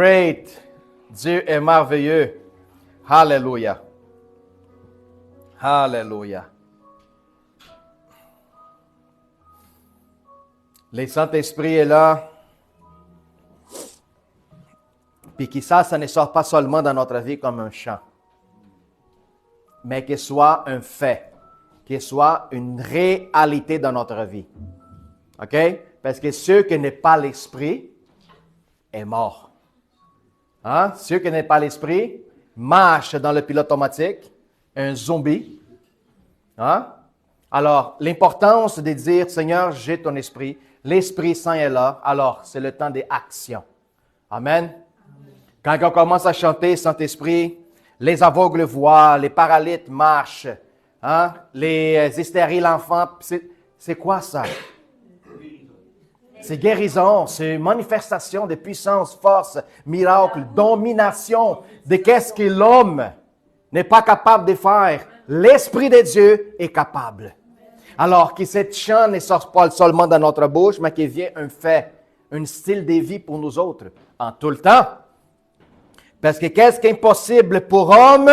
great. Dieu est merveilleux. Alléluia. Alléluia. Le Saint-Esprit est là. Puis que ça ne sort pas seulement dans notre vie comme un chant, mais que ce soit un fait, que ce soit une réalité dans notre vie. OK? Parce que ceux qui n'ont pas l'Esprit est mort. Hein? Ceux qui n'ont pas l'Esprit marchent dans le pilote automatique, un zombie. Hein? Alors, l'importance de dire, Seigneur, j'ai ton Esprit. L'Esprit Saint est là. Alors, c'est le temps des actions. Amen. Quand on commence à chanter Saint-Esprit, les aveugles voient, les paralytes marchent, hein? Les stériles enfants, c'est quoi ça? C'est guérison, c'est manifestation de puissance, force, miracle, domination de qu'est-ce que l'homme n'est pas capable de faire. L'Esprit de Dieu est capable. Alors que cette chant ne sort pas seulement dans notre bouche, mais qu'il vient un fait, un style de vie pour nous autres, en tout le temps. Parce que qu'est-ce qui est impossible pour homme?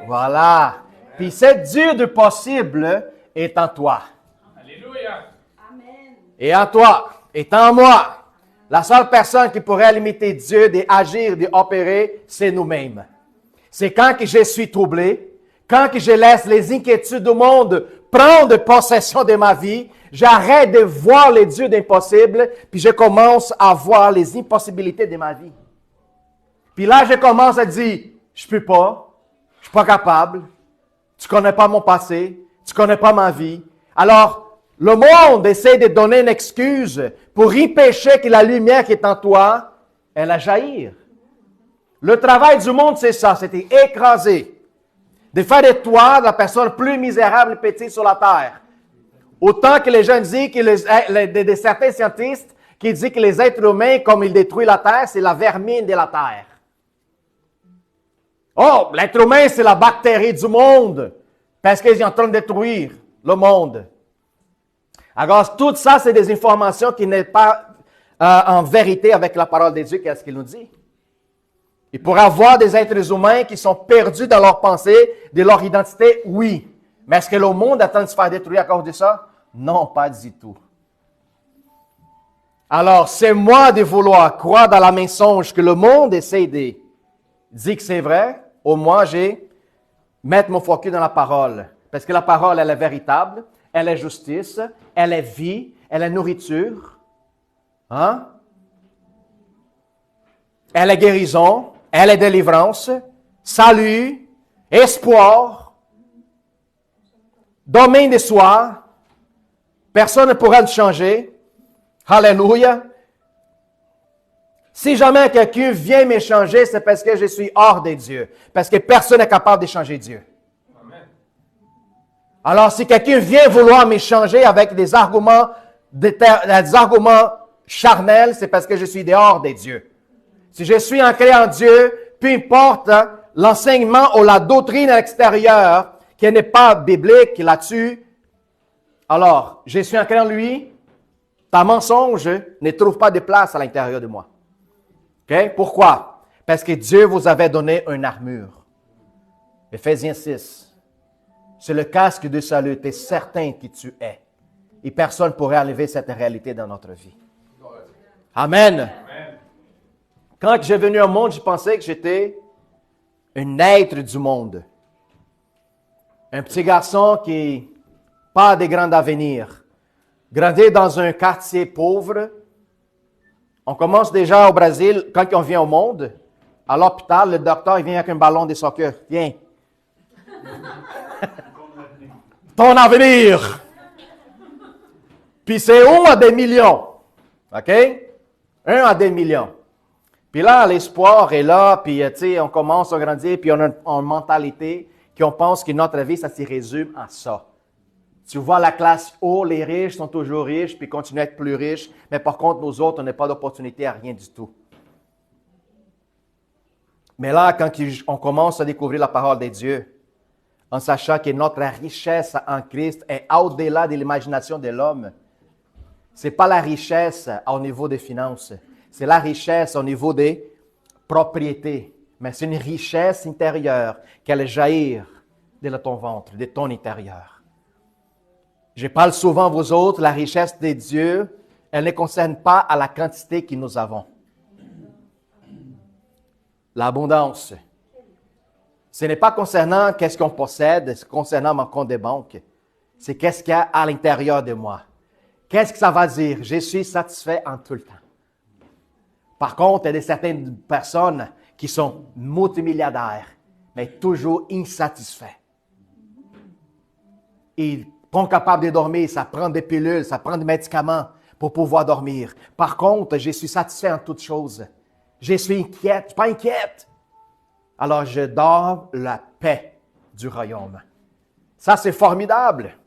Voilà. Puis ce Dieu de possible est en toi. Alléluia. Et en toi, est en moi. La seule personne qui pourrait limiter Dieu d'agir, d'opérer, c'est nous-mêmes. C'est quand que je suis troublé, quand que je laisse les inquiétudes du monde prendre possession de ma vie, j'arrête de voir les dieux d'impossible, puis je commence à voir les impossibilités de ma vie. Puis là, je commence à dire, je peux pas, je suis pas capable, tu connais pas mon passé, tu connais pas ma vie. Alors, le monde essaie de donner une excuse pour empêcher que la lumière qui est en toi, elle a jaillir. Le travail du monde, c'est ça, c'était écraser. De faire de toi la personne plus misérable et petite sur la terre. Autant que les gens disent que certains scientifiques qui disent que les êtres humains, comme ils détruisent la terre, c'est la vermine de la terre. Oh, l'être humain, c'est la bactérie du monde, parce qu'ils sont en train de détruire le monde. Alors, tout ça, c'est des informations qui n'est pas en vérité avec la parole de Dieu, qu'est-ce qu'il nous dit. Il pourrait y avoir des êtres humains qui sont perdus dans leur pensée, de leur identité, oui. Mais est-ce que le monde attend de se faire détruire à cause de ça? Non, pas du tout. Alors, c'est moi de vouloir croire dans la mensonge que le monde essaie de dire que c'est vrai. Au moins, j'ai mettre mon focus dans la parole. Parce que la parole, elle est véritable, elle est justice, elle est vie, elle est nourriture. Hein? Elle est guérison. Elle est délivrance, salut, espoir, domaine de soi. Personne ne pourra nous changer. Alléluia. Si jamais quelqu'un vient me changer, c'est parce que je suis hors de Dieu. Parce que personne n'est capable de changer Dieu. Amen. Alors, si quelqu'un vient vouloir me changer avec des arguments charnels, c'est parce que je suis dehors de Dieu. Si je suis ancré en Dieu, peu importe l'enseignement ou la doctrine à l'extérieur qui n'est pas biblique là-dessus, alors je suis ancré en lui, ta mensonge ne trouve pas de place à l'intérieur de moi. Okay? Pourquoi? Parce que Dieu vous avait donné une armure. Éphésiens 6. C'est le casque de salut, tu es certain qui tu es. Et personne ne pourrait enlever cette réalité dans notre vie. Amen. Amen. Quand j'ai venu au monde, je pensais que j'étais un être du monde. Un petit garçon qui n'a pas de grand avenir. Grandi dans un quartier pauvre. On commence déjà au Brésil, quand on vient au monde, à l'hôpital, le docteur il vient avec un ballon de soccer. Viens. Ton avenir. Puis c'est 1 à des millions. OK? 1 à des millions. Puis là, l'espoir est là, puis tu sais, on commence à grandir, puis on a une mentalité qu'on pense que notre vie, ça se résume à ça. Tu vois la classe haut, les riches sont toujours riches, puis continuent à être plus riches, mais par contre, nous autres, on n'a pas d'opportunité à rien du tout. Mais là, quand on commence à découvrir la parole de Dieu, en sachant que notre richesse en Christ est au-delà de l'imagination de l'homme, ce n'est pas la richesse au niveau des finances. c'est la richesse au niveau des propriétés. Mais c'est une richesse intérieure qu'elle jaillit de ton ventre, de ton intérieur. Je parle souvent, vous autres, la richesse de Dieu, elle ne concerne pas à la quantité que nous avons. L'abondance. Ce n'est pas concernant qu'est-ce qu'on possède, c'est concernant mon compte de banque. C'est qu'est-ce qu'il y a à l'intérieur de moi. Qu'est-ce que ça va dire? Je suis satisfait en tout le temps. Par contre, il y a certaines personnes qui sont multimilliardaires, mais toujours insatisfaits. Ils sont capables de dormir, ça prend des pilules, ça prend des médicaments pour pouvoir dormir. Par contre, je suis satisfait en toutes choses. Je suis inquiète, je ne suis pas inquiète. Alors, je dors la paix du royaume. Ça, c'est formidable.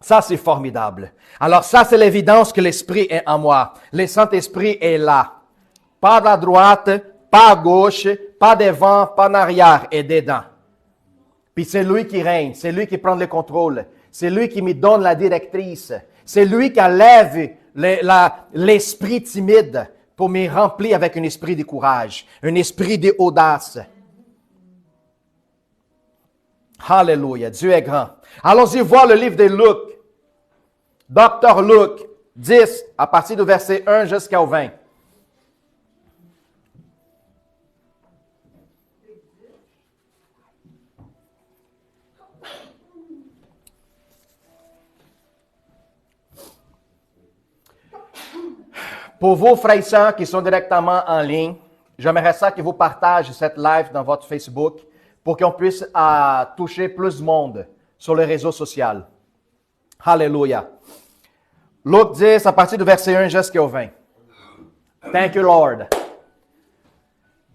Ça, c'est formidable. Alors, ça, c'est l'évidence que l'Esprit est en moi. Le Saint-Esprit est là. Pas à droite, pas à gauche, pas devant, pas en arrière, et dedans. Puis c'est lui qui règne, c'est lui qui prend le contrôle, c'est lui qui me donne la directrice, c'est lui qui enlève l'esprit timide pour me remplir avec un esprit de courage, un esprit d'audace. Alléluia, Dieu est grand. Allons-y voir le livre de Luc, Docteur Luc 10, à partir du verset 1 jusqu'au 20. Pour vos frères et sœurs qui sont directement en ligne, j'aimerais ça que vous partagez cette live dans votre Facebook pour qu'on puisse toucher plus de monde sur les réseaux sociaux. Alléluia. Luc 10, à partir du verset 1 jusqu'au 20. Thank you, Lord.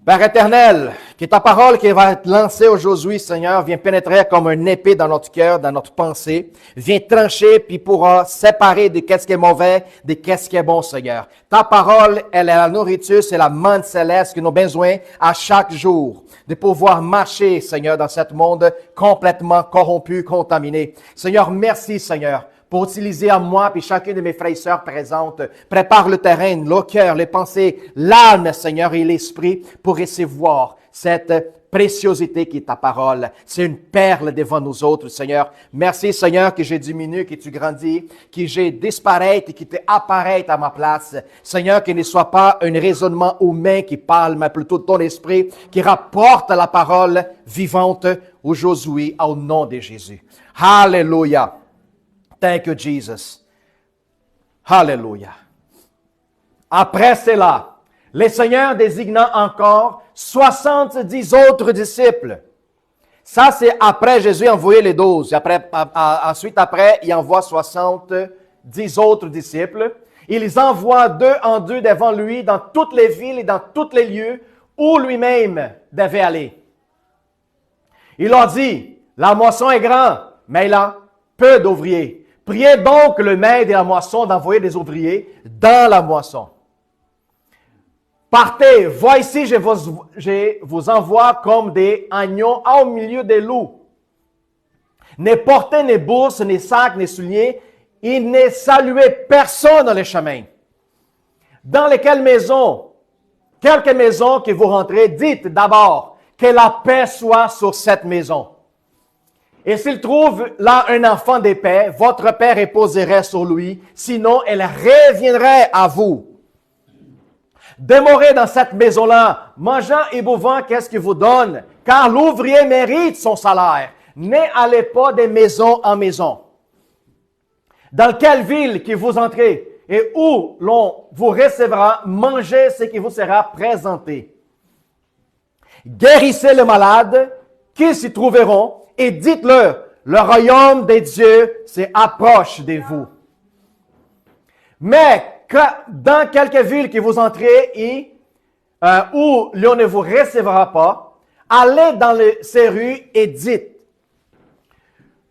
Père éternel, que ta parole qui va être lancée aujourd'hui, Seigneur, vient pénétrer comme une épée dans notre cœur, dans notre pensée, vient trancher puis pourra séparer de qu'est-ce qui est mauvais, de qu'est-ce qui est bon, Seigneur. Ta parole, elle est la nourriture, c'est la manne céleste que nous avons besoin à chaque jour de pouvoir marcher, Seigneur, dans ce monde complètement corrompu, contaminé. Seigneur, merci, Seigneur, pour utiliser à moi et chacun de mes frères et sœurs présentes. Prépare le terrain, le cœur, les pensées, l'âme, Seigneur, et l'esprit pour recevoir cette préciosité qui est ta parole. C'est une perle devant nous autres, Seigneur. Merci, Seigneur, que j'ai diminué, que tu grandis, que j'ai disparaître et que tu apparaître à ma place. Seigneur, qu'il ne soit pas un raisonnement humain qui parle, mais plutôt ton esprit qui rapporte la parole vivante aujourd'hui au nom de Jésus. Alléluia. Thank you, Jesus. Hallelujah. Après cela, le Seigneur désigna encore 70 autres disciples. Ça, c'est après Jésus a envoyé les 12. Ensuite, il envoie 70 autres disciples. Il les envoie 2 en 2 devant lui dans toutes les villes et dans tous les lieux où lui-même devait aller. Il leur dit, la moisson est grande, mais il a peu d'ouvriers. Priez donc le maître de la moisson d'envoyer des ouvriers dans la moisson. Partez, voici, je vous envoie comme des agneaux au milieu des loups. Ne portez ni bourse, ni sac, ni souliers, et ne saluez personne dans les chemins. Dans lesquelles maisons, quelques maisons que vous rentrez, dites d'abord que la paix soit sur cette maison. Et s'il trouve là un enfant de paix, votre Père reposerait sur lui, sinon elle reviendrait à vous. Demeurez dans cette maison-là, mangeant et buvant, qu'est-ce qu'il vous donne? Car l'ouvrier mérite son salaire. N'allez pas de maison en maison. Dans quelle ville que vous entrez et où l'on vous recevra, mangez ce qui vous sera présenté. Guérissez les malades qui s'y trouveront, et dites-leur, le royaume des dieux s'approche de vous. Mais dans quelques villes que vous entrez et où l'on ne vous recevra pas, allez dans ces rues et dites,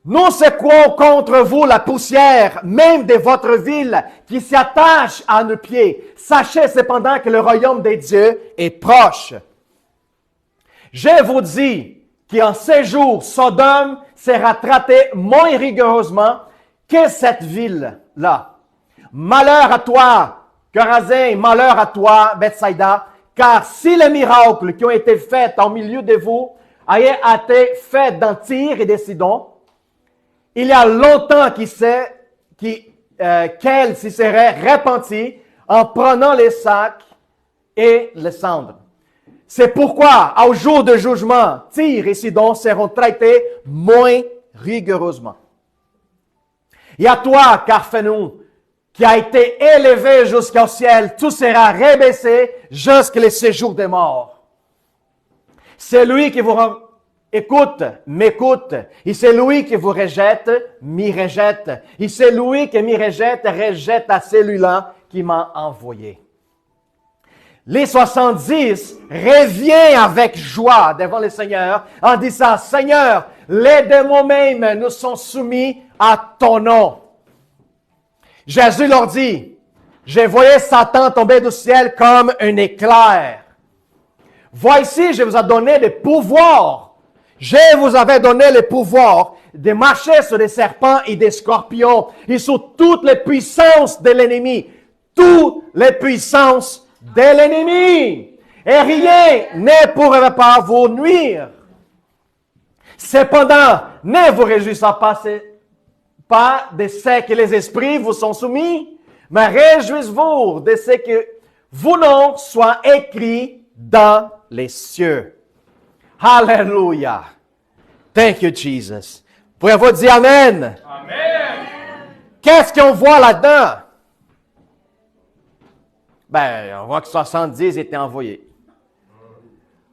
nous secouons contre vous la poussière, même de votre ville, qui s'attache à nos pieds. Sachez cependant que le royaume des dieux est proche. Je vous dis, qu'en ces jours, Sodome sera traité moins rigoureusement que cette ville-là. Malheur à toi, Chorazin, malheur à toi, Bethsaïda, car si les miracles qui ont été faits en milieu de vous avaient été faits dans Tyr et des Sidon, il y a longtemps qu'elle s'y serait repentie en prenant les sacs et les cendres. C'est pourquoi, au jour de jugement, Tyr et Sidon seront traités moins rigoureusement. Et à toi, Capharnaüm, qui a été élevé jusqu'au ciel, tout sera rebaissé jusqu'au séjour des morts. C'est lui qui vous écoute, m'écoute. Et c'est lui qui vous rejette, m'y rejette. Et c'est lui qui m'y rejette à celui-là qui m'a envoyé. Les 70 reviennent avec joie devant le Seigneur en disant, Seigneur, les démons même nous sont soumis à ton nom. Jésus leur dit, je voyais Satan tomber du ciel comme un éclair. Voici, je vous ai donné le pouvoir. Je vous avais donné le pouvoir de marcher sur des serpents et des scorpions et sur toutes les puissances de l'ennemi. Toutes les puissances de l'ennemi. Et rien ne pourra pas vous nuire. Cependant, ne vous réjouissez pas de ce que les esprits vous sont soumis, mais réjouissez-vous de ce que vos noms soient écrits dans les cieux. Hallelujah. Thank you, Jesus. Pouvez-vous dire Amen? Amen. Qu'est-ce qu'on voit là-dedans? On voit que 70 étaient envoyés.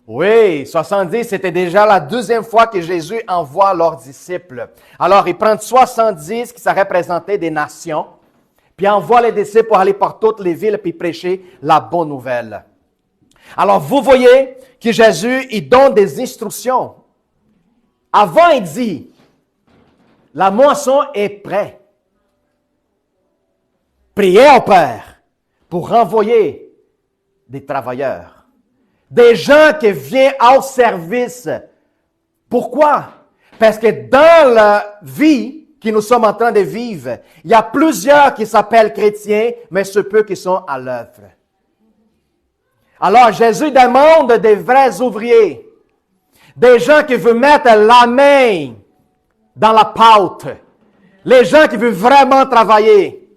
Oui, 70, c'était déjà la deuxième fois que Jésus envoie leurs disciples. Alors, ils prennent 70 qui ça représentait des nations, puis envoie les disciples pour aller par toutes les villes puis prêcher la bonne nouvelle. Alors, vous voyez que Jésus, il donne des instructions. Avant, il dit, la moisson est prête. Priez au Père pour renvoyer des travailleurs. Des gens qui viennent au service. Pourquoi? Parce que dans la vie que nous sommes en train de vivre, il y a plusieurs qui s'appellent chrétiens, mais ceux peu qui sont à l'œuvre. Alors, Jésus demande des vrais ouvriers, des gens qui veulent mettre la main dans la pâte, les gens qui veulent vraiment travailler.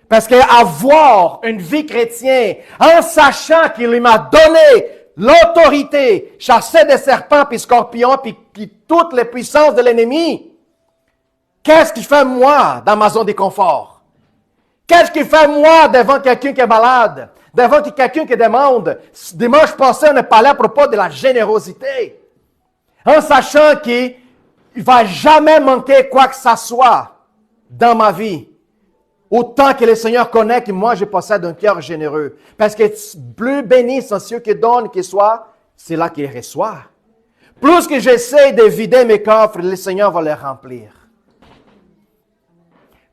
Parce qu'avoir une vie chrétienne, en sachant qu'il m'a donné l'autorité, chasser des serpents, puis scorpions, puis toutes les puissances de l'ennemi, qu'est-ce qu'il fait moi dans ma zone de confort? Qu'est-ce qu'il fait moi devant quelqu'un qui est malade? Devant quelqu'un qui demande? Dimanche passé, on a parlé à propos de la générosité. En sachant qu'il ne va jamais manquer quoi que ce soit dans ma vie. Autant que le Seigneur connaît que moi, je possède un cœur généreux. Parce que plus bénis sont ceux qui donnent qu'ils soient, c'est là qu'ils reçoivent. Plus que j'essaie de vider mes coffres, le Seigneur va les remplir.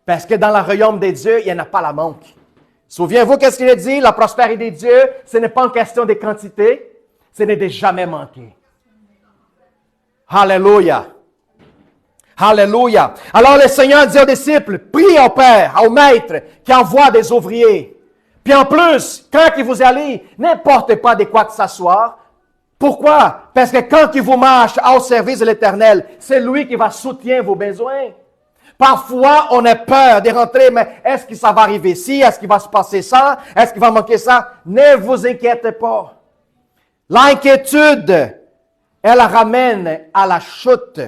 Parce que dans le royaume des dieux, il n'y en a pas la manque. Souvenez-vous qu'est-ce qu'il a dit? La prospérité de Dieu, ce n'est pas une question de quantité, ce n'est de jamais manquer. Alléluia. Alléluia. Alors le Seigneur dit aux disciples, prie au Père, au Maître, qui envoie des ouvriers. Puis en plus, quand il vous allez, n'importe pas de quoi que ce soit. Pourquoi? Parce que quand il vous marche au service de l'Éternel, c'est lui qui va soutenir vos besoins. Parfois, on a peur de rentrer, mais est-ce que ça va arriver ici? Est-ce qu'il va se passer ça? Est-ce qu'il va manquer ça? Ne vous inquiétez pas. L'inquiétude, elle ramène à la chute.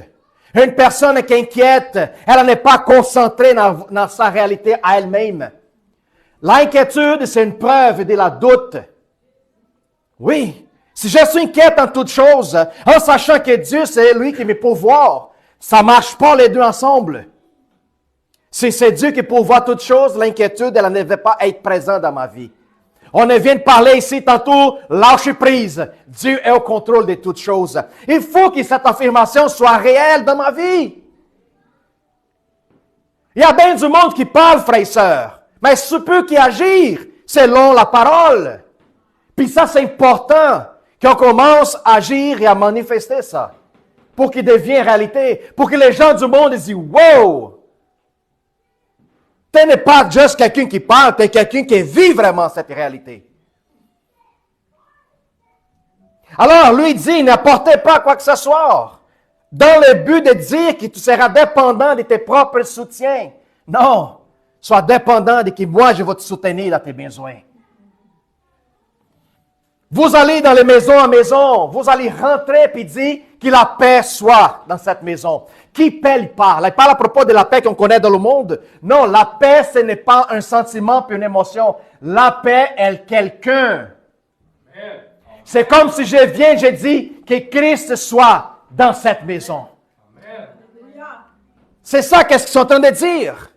Une personne qui est inquiète, elle n'est pas concentrée dans sa réalité à elle-même. L'inquiétude, c'est une preuve de la doute. Oui, si je suis inquiète en toutes choses, en sachant que Dieu, c'est lui qui me pourvoit, ça ne marche pas les deux ensemble. Si c'est Dieu qui pourvoit toutes choses, l'inquiétude, elle ne devait pas être présente dans ma vie. On vient de parler ici tantôt, lâcher prise. Dieu est au contrôle de toutes choses. Il faut que cette affirmation soit réelle dans ma vie. Il y a bien du monde qui parle, frères et sœurs, mais ce peut qui agir selon la parole. Puis ça, c'est important qu'on commence à agir et à manifester ça pour qu'il devienne réalité, pour que les gens du monde disent « Wow! » Ce n'est pas juste quelqu'un qui parle, c'est quelqu'un qui vit vraiment cette réalité. Alors, lui dit, n'apportez pas quoi que ce soit, dans le but de dire que tu seras dépendant de tes propres soutiens. Non, sois dépendant de qui moi je vais te soutenir dans tes besoins. Vous allez dans les maisons en maison, vous allez rentrer et dire que la paix soit dans cette maison. Qui paix il parle? Il parle à propos de la paix qu'on connaît dans le monde. Non, la paix, ce n'est pas un sentiment puis une émotion. La paix est quelqu'un. Amen. C'est comme si je viens, je dis que Christ soit dans cette maison. Amen. C'est ça qu'est-ce qu'ils sont en train de dire.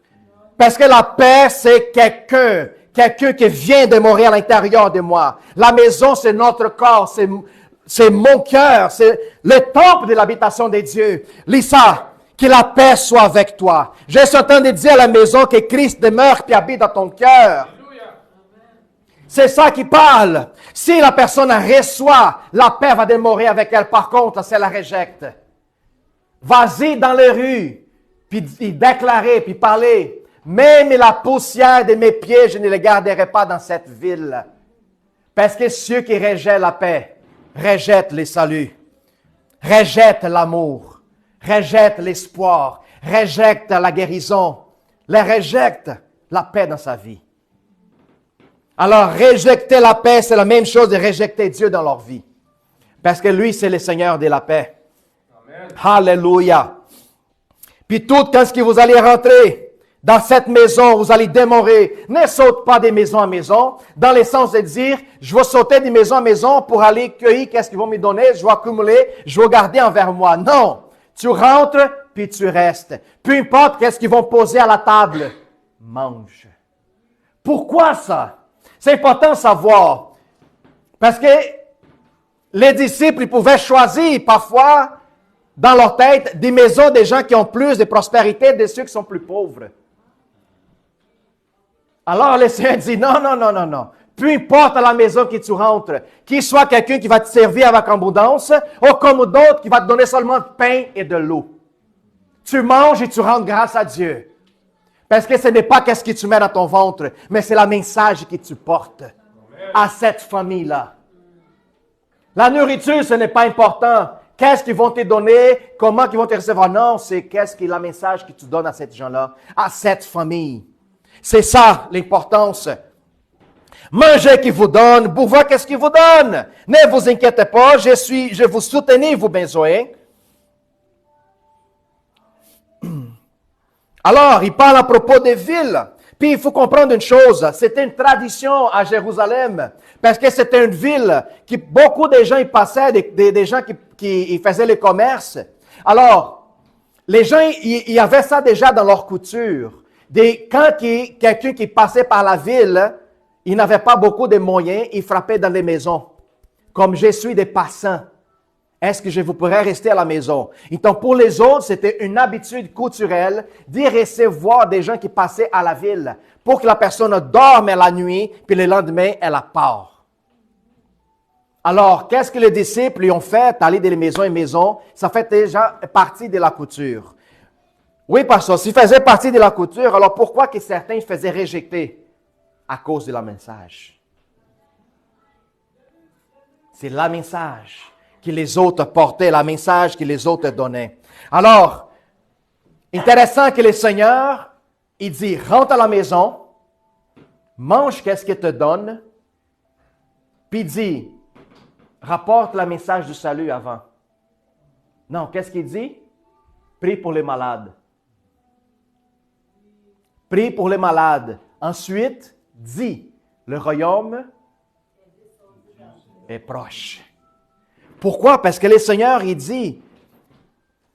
Parce que la paix, c'est quelqu'un. Quelqu'un qui vient de mourir à l'intérieur de moi. La maison, c'est notre corps, c'est mon cœur, c'est le temple de l'habitation de Dieu. Lisa, que la paix soit avec toi. Je suis en train de dire à la maison que Christ demeure et habite dans ton cœur. Alléluia. C'est ça qui parle. Si la personne reçoit, la paix va demeurer avec elle. Par contre, si elle la rejette, vas-y dans les rues, puis déclarer, puis parler. Même la poussière de mes pieds, je ne les garderai pas dans cette ville. Parce que ceux qui rejettent la paix, rejettent le salut, rejettent l'amour, rejettent l'espoir, rejettent la guérison, rejettent la paix dans sa vie. Alors, rejeter la paix, c'est la même chose de rejeter Dieu dans leur vie. Parce que lui, c'est le Seigneur de la paix. Amen. Alléluia. Puis tout, quand vous allez rentrer dans cette maison, vous allez demeurer. Ne saute pas de maison en maison, dans le sens de dire, je vais sauter de maison en maison pour aller cueillir qu'est-ce qu'ils vont me donner, je vais accumuler, je vais garder envers moi. Non, tu rentres, puis tu restes. Peu importe qu'est-ce qu'ils vont poser à la table, mange. Pourquoi ça? C'est important de savoir. Parce que les disciples, ils pouvaient choisir parfois, dans leur tête, des maisons des gens qui ont plus de prospérité de ceux qui sont plus pauvres. Alors, le Seigneur dit, non. Peu importe la maison que tu rentres, qu'il soit quelqu'un qui va te servir avec abondance, ou comme d'autres qui va te donner seulement du pain et de l'eau. Tu manges et tu rentres grâce à Dieu. Parce que ce n'est pas qu'est-ce que tu mets dans ton ventre, mais c'est le message que tu portes à cette famille-là. La nourriture, ce n'est pas important. Qu'est-ce qu'ils vont te donner? Comment ils vont te recevoir? Non, c'est qu'est-ce que le message que tu donnes à ces gens-là, à cette famille. C'est ça l'importance. Mangez qui vous donne, buvez qu'est-ce qu'il vous donne. Ne vous inquiétez pas, je vous soutenir vos besoins. Alors, il parle à propos des villes. Puis, il faut comprendre une chose, c'était une tradition à Jérusalem, parce que c'était une ville qui, beaucoup de gens y passaient, des gens qui faisaient le commerce. Alors, les gens, ils avaient ça déjà dans leur couture. Quand quelqu'un qui passait par la ville, il n'avait pas beaucoup de moyens, il frappait dans les maisons. Comme je suis des passants, est-ce que je vous pourrais rester à la maison? Donc, pour les autres, c'était une habitude culturelle d'y recevoir des gens qui passaient à la ville pour que la personne dorme la nuit, puis le lendemain, elle part. Alors, qu'est-ce que les disciples lui ont fait? Aller de maison en maison, ça fait déjà partie de la couture. Oui, pasteur, s'il faisait partie de la couture, alors pourquoi que certains faisaient rejeter? À cause de la message. C'est le message que les autres portaient, le message que les autres donnaient. Alors, intéressant que le Seigneur, il dit, rentre à la maison, mange qu'est-ce qu'il te donne, puis il dit, rapporte le message du salut avant. Non, qu'est-ce qu'il dit? Prie pour les malades. Prie pour les malades. Ensuite, dis, le royaume est proche. Pourquoi? Parce que le Seigneur, il dit,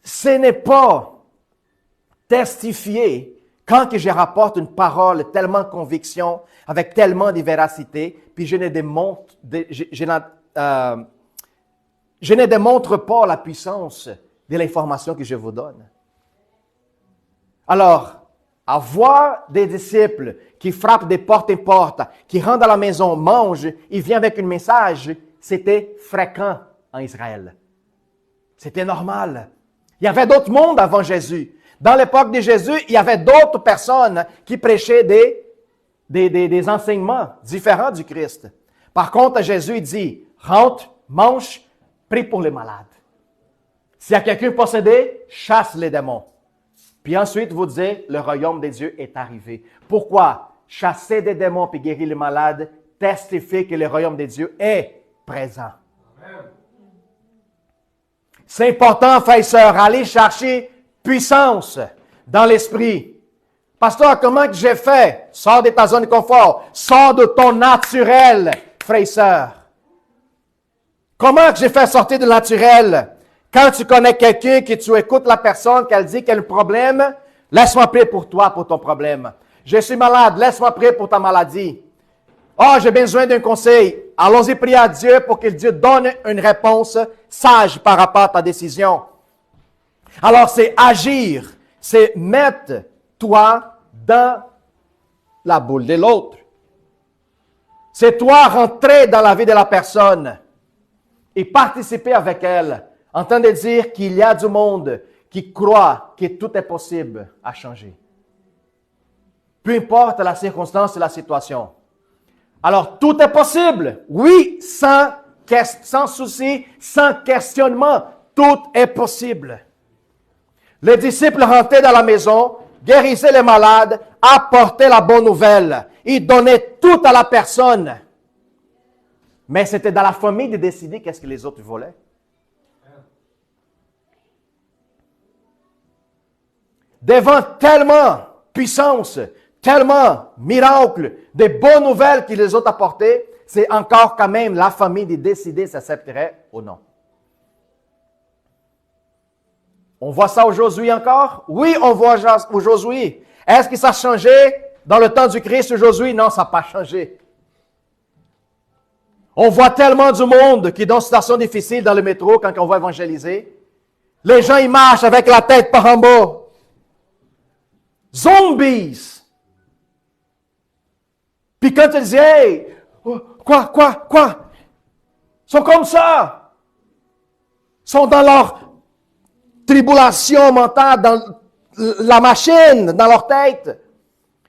ce n'est pas testifié quand que je rapporte une parole tellement de conviction, avec tellement de véracité, puis je ne démontre pas la puissance de l'information que je vous donne. Alors, avoir des disciples qui frappent de porte en porte, qui rentrent dans la maison, mangent, ils viennent avec un message, c'était fréquent en Israël. C'était normal. Il y avait d'autres mondes avant Jésus. Dans l'époque de Jésus, il y avait d'autres personnes qui prêchaient des enseignements différents du Christ. Par contre, Jésus dit, rentre, mange, prie pour les malades. S'il y a quelqu'un possédé, chasse les démons. Puis ensuite, vous dites, le royaume des dieux est arrivé. Pourquoi? Chasser des démons et guérir les malades testifie que le royaume des dieux est présent. Amen. C'est important, frères et sœurs, aller chercher puissance dans l'esprit. Pasteur, comment que j'ai fait? Sors de ta zone de confort. Sors de ton naturel, frères et sœurs. Comment que j'ai fait sortir de naturel? Quand tu connais quelqu'un, que tu écoutes la personne, qu'elle dit qu'elle a un problème, laisse-moi prier pour toi, pour ton problème. Je suis malade, laisse-moi prier pour ta maladie. Oh, j'ai besoin d'un conseil. Allons-y prier à Dieu pour que Dieu donne une réponse sage par rapport à ta décision. Alors, c'est agir, c'est mettre toi dans la boule de l'autre. C'est toi rentrer dans la vie de la personne et participer avec elle, en train de dire qu'il y a du monde qui croit que tout est possible à changer. Peu importe la circonstance et la situation. Alors, tout est possible. Oui, sans souci, sans questionnement, tout est possible. Les disciples rentraient dans la maison, guérissaient les malades, apportaient la bonne nouvelle. Ils donnaient tout à la personne. Mais c'était dans la famille de décider qu'est-ce que les autres voulaient. Devant tellement puissance, tellement miracle, des bonnes nouvelles que les autres apportaient, c'est encore quand même la famille de décider si ça s'accepterait ou non. On voit ça aujourd'hui encore? Oui, on voit aujourd'hui. Est-ce que ça a changé dans le temps du Christ aujourd'hui? Non, ça n'a pas changé. On voit tellement du monde qui est dans une situation difficile dans le métro quand on va évangéliser. Les gens, ils marchent avec la tête par en bas. Zombies. Puis quand tu dis, hey, quoi? Ils sont comme ça. Ils sont dans leur tribulation mentale, dans la machine, dans leur tête.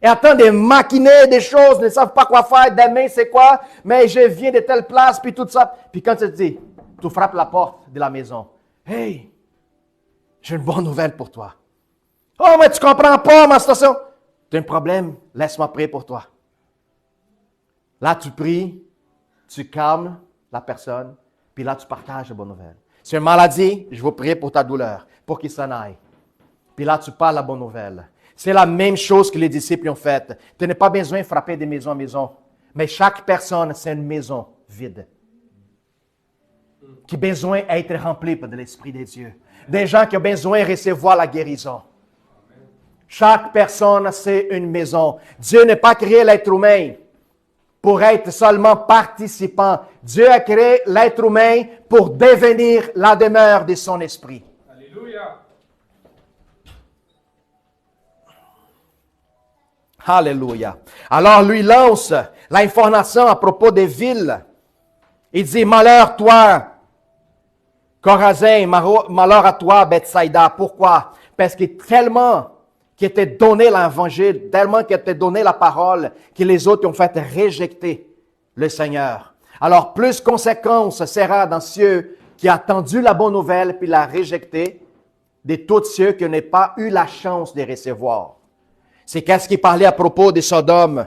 Et attendent de maquiner des choses, ne savent pas quoi faire, demain c'est quoi, mais je viens de telle place, puis tout ça. Puis quand tu te dis, tu frappes la porte de la maison. Hey, j'ai une bonne nouvelle pour toi. Oh, mais tu comprends pas ma situation. Tu as un problème, laisse-moi prier pour toi. Là, tu pries, tu calmes la personne, puis là, tu partages la bonne nouvelle. Si une maladie, je veux prier pour ta douleur, pour qu'il s'en aille. Puis là, tu parles la bonne nouvelle. C'est la même chose que les disciples ont fait. Tu n'as pas besoin de frapper de maison en maison. Mais chaque personne, c'est une maison vide. Qui a besoin d'être remplie de l'Esprit de Dieu. Des gens qui ont besoin de recevoir la guérison. Chaque personne, c'est une maison. Dieu n'a pas créé l'être humain pour être seulement participant. Dieu a créé l'être humain pour devenir la demeure de son esprit. Alléluia. Alléluia. Alors, lui lance l'information à propos des villes. Il dit, malheur toi, Chorazin, malheur à toi, Bethsaïda. Pourquoi? Parce que tellement qui était donné l'évangile, tellement qui était donné la parole, que les autres ont fait rejeter le Seigneur. Alors, plus conséquence sera dans ceux qui ont attendu la bonne nouvelle puis l'a rejeté, de tous ceux qui n'ont pas eu la chance de recevoir. C'est qu'est-ce qu'il parlait à propos de Sodome.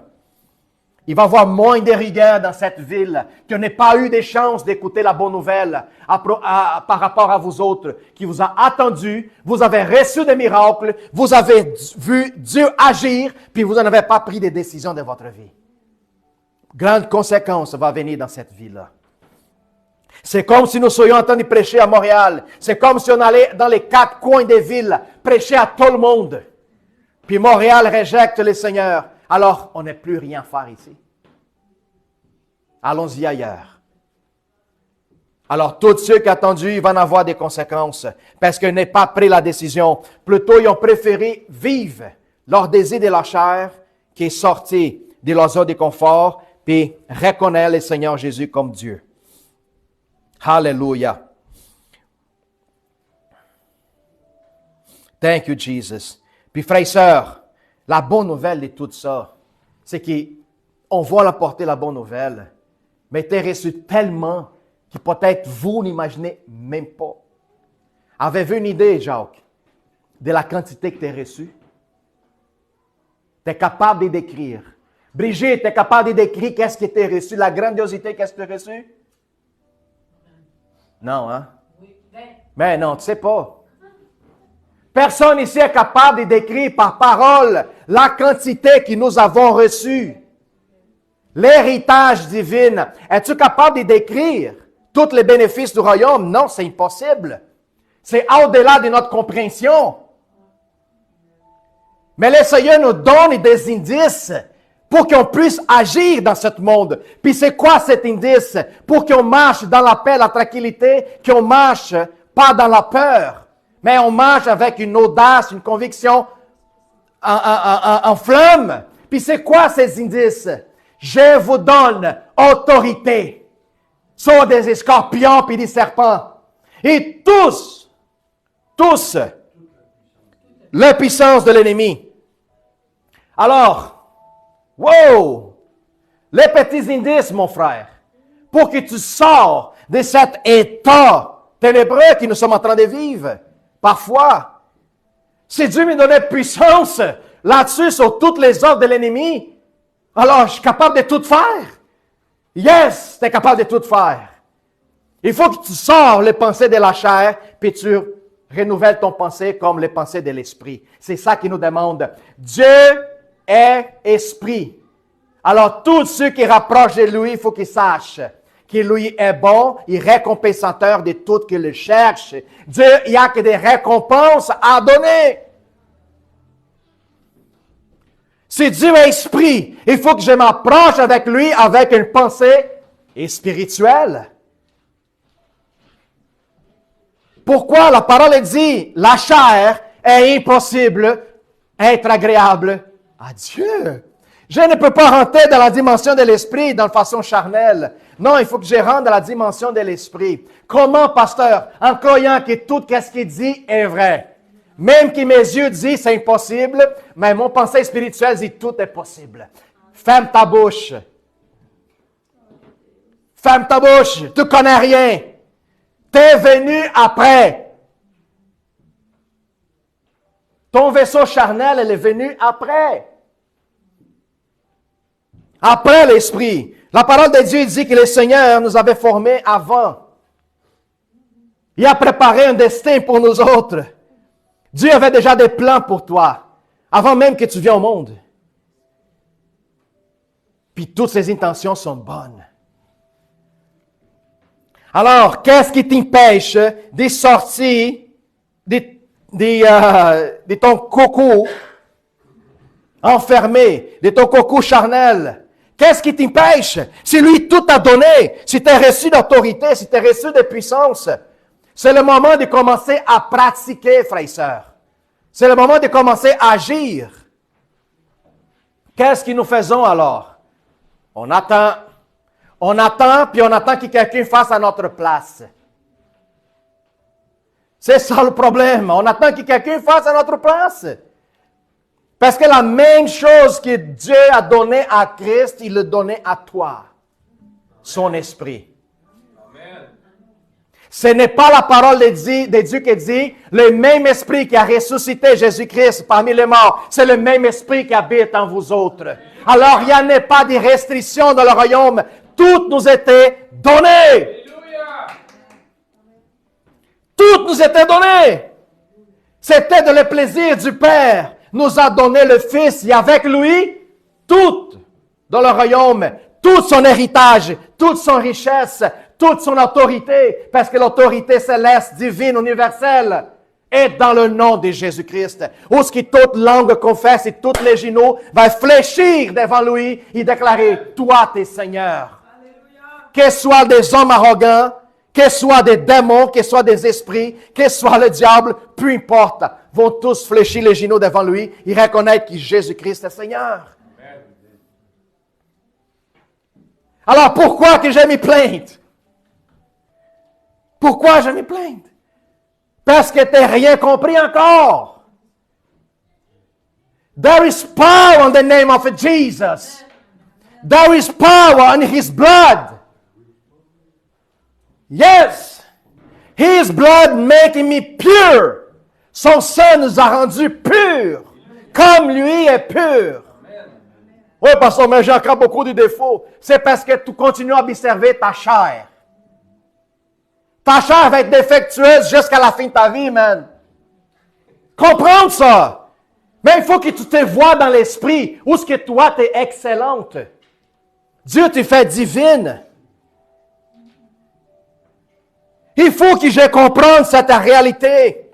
Il va y avoir moins de rigueur dans cette ville, qui n'a pas eu de chance d'écouter la bonne nouvelle par rapport à vous autres, qui vous a attendu, vous avez reçu des miracles, vous avez vu Dieu agir, puis vous n'avez pas pris des décisions de votre vie. Grande conséquence va venir dans cette ville-là. C'est comme si nous soyons en train de prêcher à Montréal. C'est comme si on allait dans les 4 coins des villes, prêcher à tout le monde. Puis Montréal rejette le Seigneur. Alors, on n'a plus rien à faire ici. Allons-y ailleurs. Alors, tous ceux qui ont attendu, ils vont en avoir des conséquences parce qu'ils n'ont pas pris la décision. Plutôt, ils ont préféré vivre leur désir de la chair qui est sorti de leur zone de confort puis reconnaître le Seigneur Jésus comme Dieu. Alléluia. Thank you, Jesus. Puis, frères et sœurs, la bonne nouvelle de tout ça, c'est qu'on va l'apporter la bonne nouvelle, mais tu es reçu tellement que peut-être vous n'imaginez même pas. Avez-vous une idée, Jacques, de la quantité que tu as reçue? Tu es capable de décrire. Brigitte, tu es capable de décrire qu'est-ce que tu as reçu, la grandiosité, qu'est-ce que tu as reçu? Non, hein? Mais non, tu ne sais pas. Personne ici est capable de décrire par parole la quantité que nous avons reçue. L'héritage divin. Es-tu capable de décrire tous les bénéfices du royaume? Non, c'est impossible. C'est au-delà de notre compréhension. Mais le Seigneur nous donne des indices pour qu'on puisse agir dans ce monde. Puis c'est quoi cet indice? Pour qu'on marche dans la paix, la tranquillité, qu'on marche pas dans la peur, mais on marche avec une audace, une conviction en flamme. Puis c'est quoi ces indices? Je vous donne autorité sur des scorpions puis des serpents. Et tous, la puissance de l'ennemi. Alors, wow! Les petits indices, mon frère, pour que tu sors de cet état ténébreux que nous sommes en train de vivre. Parfois, si Dieu me donnait puissance là-dessus sur toutes les œuvres de l'ennemi, alors je suis capable de tout faire. Yes, tu es capable de tout faire. Il faut que tu sors les pensées de la chair, puis tu renouvelles ton pensée comme les pensées de l'esprit. C'est ça qu'il nous demande. Dieu est esprit. Alors, tous ceux qui rapprochent de lui, il faut qu'ils sachent qu'il lui est bon, il est récompensateur de tout qui le cherche. Dieu, il n'y a que des récompenses à donner. Si Dieu est esprit, il faut que je m'approche avec lui avec une pensée spirituelle. Pourquoi la parole dit, la chair est impossible être agréable à Dieu? Je ne peux pas rentrer dans la dimension de l'esprit dans la façon charnelle. Non, il faut que je rentre dans la dimension de l'esprit. Comment, pasteur? En croyant que tout ce qu'il dit est vrai. Même que mes yeux disent c'est impossible, mais mon pensée spirituelle dit tout est possible. Ferme ta bouche. Ferme ta bouche. Tu ne connais rien. Tu es venu après. Ton vaisseau charnel, elle est venu après. Après l'Esprit. La parole de Dieu dit que le Seigneur nous avait formés avant. Il a préparé un destin pour nous autres. Dieu avait déjà des plans pour toi, avant même que tu viennes au monde. Puis toutes ses intentions sont bonnes. Alors, qu'est-ce qui t'empêche de sortir de ton coco enfermé, de ton coco charnel? Qu'est-ce qui t'empêche? Si lui tout a donné, si tu as reçu d'autorité, si tu as reçu de puissance, c'est le moment de commencer à pratiquer, frères et sœurs. C'est le moment de commencer à agir. Qu'est-ce que nous faisons alors? On attend, puis on attend que quelqu'un fasse à notre place. C'est ça le problème. On attend que quelqu'un fasse à notre place. Parce que la même chose que Dieu a donné à Christ, il le donnait à toi. Son esprit. Amen. Ce n'est pas la parole de Dieu qui dit, le même esprit qui a ressuscité Jésus-Christ parmi les morts, c'est le même esprit qui habite en vous autres. Alors, il n'y en a pas de restrictions dans le royaume. Tout nous était donné. Alléluia. Tout nous était donné. C'était de le plaisir du Père. Nous a donné le Fils et avec lui, tout dans le royaume, tout son héritage, toute son richesse, toute son autorité, parce que l'autorité céleste, divine, universelle, est dans le nom de Jésus-Christ. Où ce qui toute langue confesse et tous les genoux va fléchir devant lui et déclarer, toi t'es Seigneur. Que ce soit des hommes arrogants, que ce soit des démons, que ce soit des esprits, que ce soit le diable, peu importe, vont tous fléchir les genoux devant lui et reconnaître que Jésus-Christ est Seigneur. Amen. Alors pourquoi que j'ai mes plaintes? Pourquoi j'ai mes plaintes? Parce que tu n'as rien compris encore. There is power in the name of Jesus. There is power in His blood. Yes. His blood making me pure. Son sang nous a rendus purs. Comme lui est pur. Oui, pasteur, mais j'ai encore beaucoup de défauts. C'est parce que tu continues à observer ta chair. Ta chair va être défectueuse jusqu'à la fin de ta vie, man. Comprendre ça. Mais il faut que tu te vois dans l'esprit où ce que toi, tu es excellente. Dieu te fait divine. Il faut que je comprenne cette réalité.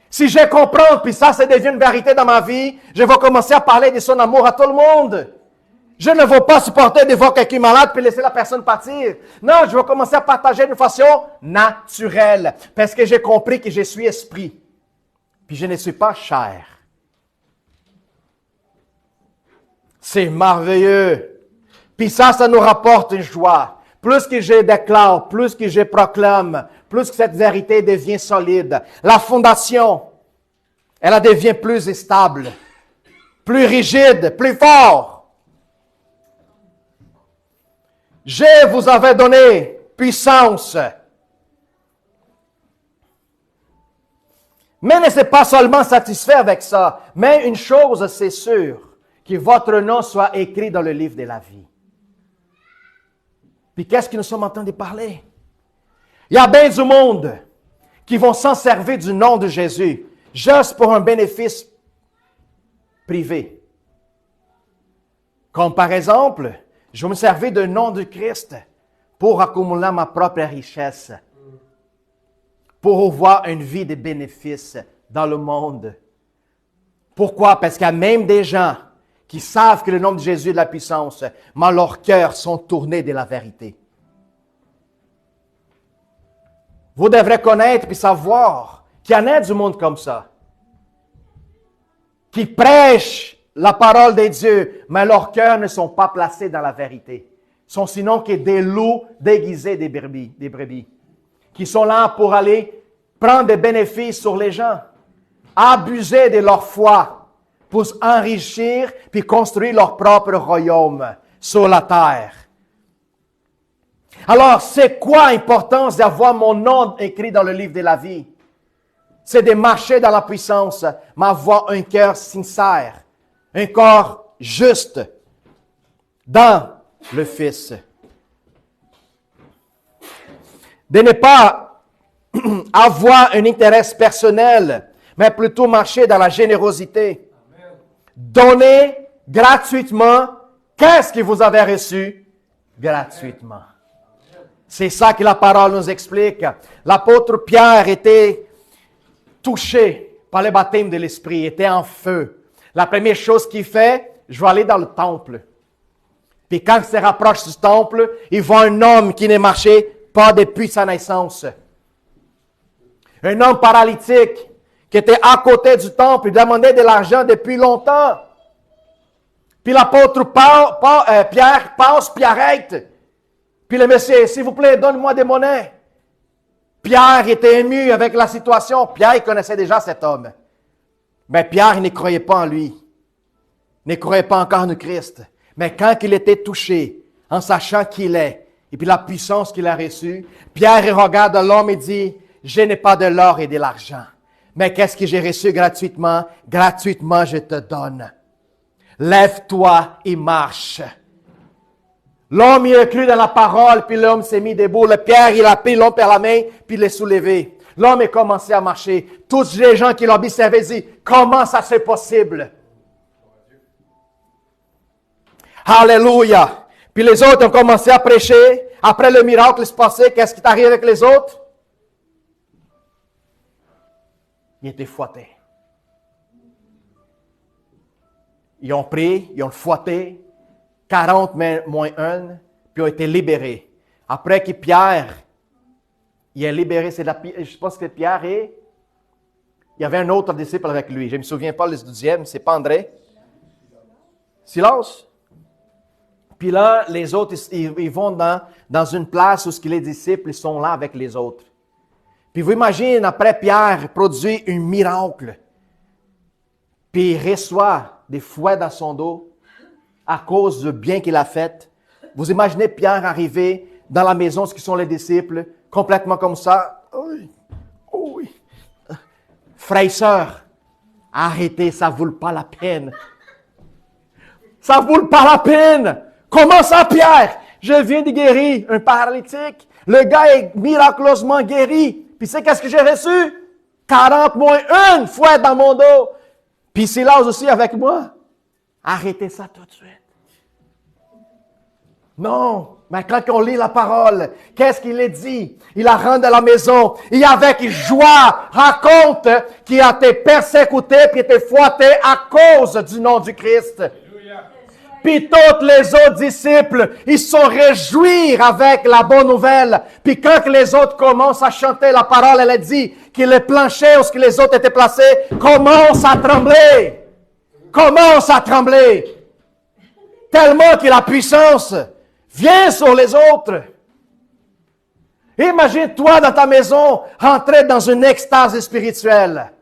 Si je comprends, puis ça devient une vérité dans ma vie, je vais commencer à parler de son amour à tout le monde. Je ne vais pas supporter de voir quelqu'un malade puis laisser la personne partir. Non, je vais commencer à partager d'une façon naturelle. Parce que j'ai compris que je suis esprit. Puis je ne suis pas chair. C'est merveilleux. Puis ça nous rapporte une joie. Plus que je déclare, plus que je proclame, plus que cette vérité devient solide. La fondation, elle devient plus stable, plus rigide, plus fort. Je vous avais donné puissance. Mais ne soyez pas seulement satisfait avec ça. Mais une chose, c'est sûr, que votre nom soit écrit dans le livre de la vie. Puis qu'est-ce que nous sommes en train de parler? Il y a bien du monde qui vont s'en servir du nom de Jésus, juste pour un bénéfice privé. Comme par exemple, je vais me servir du nom de Christ pour accumuler ma propre richesse, pour avoir une vie de bénéfices dans le monde. Pourquoi? Parce qu'il y a même des gens qui savent que le nom de Jésus est de la puissance, mais leurs cœurs sont tournés de la vérité. Vous devrez connaître et savoir qu'il y en a du monde comme ça, qui prêchent la parole de Dieu, mais leurs cœurs ne sont pas placés dans la vérité. Ils sont sinon que des loups déguisés des brebis, qui sont là pour aller prendre des bénéfices sur les gens, abuser de leur foi pour s'enrichir puis construire leur propre royaume sur la terre. Alors, c'est quoi l'importance d'avoir mon nom écrit dans le livre de la vie? C'est de marcher dans la puissance, mais avoir un cœur sincère, un corps juste dans le Fils. De ne pas avoir un intérêt personnel, mais plutôt marcher dans la générosité. Amen. Donner gratuitement, qu'est-ce que vous avez reçu? Gratuitement. C'est ça que la parole nous explique. L'apôtre Pierre était touché par le baptême de l'Esprit, était en feu. La première chose qu'il fait, je vais aller dans le temple. Puis quand il se rapproche du temple, il voit un homme qui ne marchait pas depuis sa naissance. Un homme paralytique qui était à côté du temple, il demandait de l'argent depuis longtemps. Puis l'apôtre Pierre passe, puis arrête. Puis le monsieur, s'il vous plaît, donne-moi des monnaies. Pierre était ému avec la situation. Pierre, il connaissait déjà cet homme. Mais Pierre, il ne croyait pas en lui. Il ne croyait pas encore en Christ. Mais quand il était touché, en sachant qui il est, et puis la puissance qu'il a reçue, Pierre il regarde l'homme et dit, je n'ai pas de l'or et de l'argent. Mais qu'est-ce que j'ai reçu gratuitement? Gratuitement, je te donne. Lève-toi et marche. L'homme, il a cru dans la parole, puis l'homme s'est mis debout. Le Pierre, il a pris l'homme par la main, puis il l'a soulevé. L'homme a commencé à marcher. Tous les gens qui l'ont observé disent, comment ça c'est possible? Alléluia! Puis les autres ont commencé à prêcher. Après le miracle se passait, qu'est-ce qui t'arrive avec les autres? Ils étaient fouettés. Ils ont pris, ils ont fouetté. 40 moins 1, puis ont été libérés. Après que Pierre, il est libéré, je pense que Pierre il y avait un autre disciple avec lui. Je ne me souviens pas le 12e, c'est pas André. Silence. Puis là, les autres, ils vont dans une place où les disciples sont là avec les autres. Puis vous imaginez, après Pierre produit un miracle. Puis il reçoit des fouets dans son dos à cause du bien qu'il a fait. Vous imaginez Pierre arriver dans la maison, ce qui sont les disciples, complètement comme ça. Oui, oui. Frères et sœurs, arrêtez, ça ne vaut pas la peine. Ça ne vaut pas la peine. Comment ça, Pierre? Je viens de guérir un paralytique. Le gars est miraculeusement guéri. Puis c'est qu'est-ce que j'ai reçu? 40 moins une fois dans mon dos. Puis Silas aussi avec moi. Arrêtez ça tout de suite. Non, mais quand on lit la parole, qu'est-ce qu'il est dit? Il la rend à la maison et avec joie raconte qu'il a été persécuté puis été fouetté à cause du nom du Christ. Puis tous les autres disciples, ils se sont réjouis avec la bonne nouvelle. Puis quand les autres commencent à chanter la parole, elle a dit que le plancher où les autres étaient placés commence à trembler. Commence à trembler. Tellement que la puissance vient sur les autres. Imagine-toi dans ta maison, rentrer dans une extase spirituelle.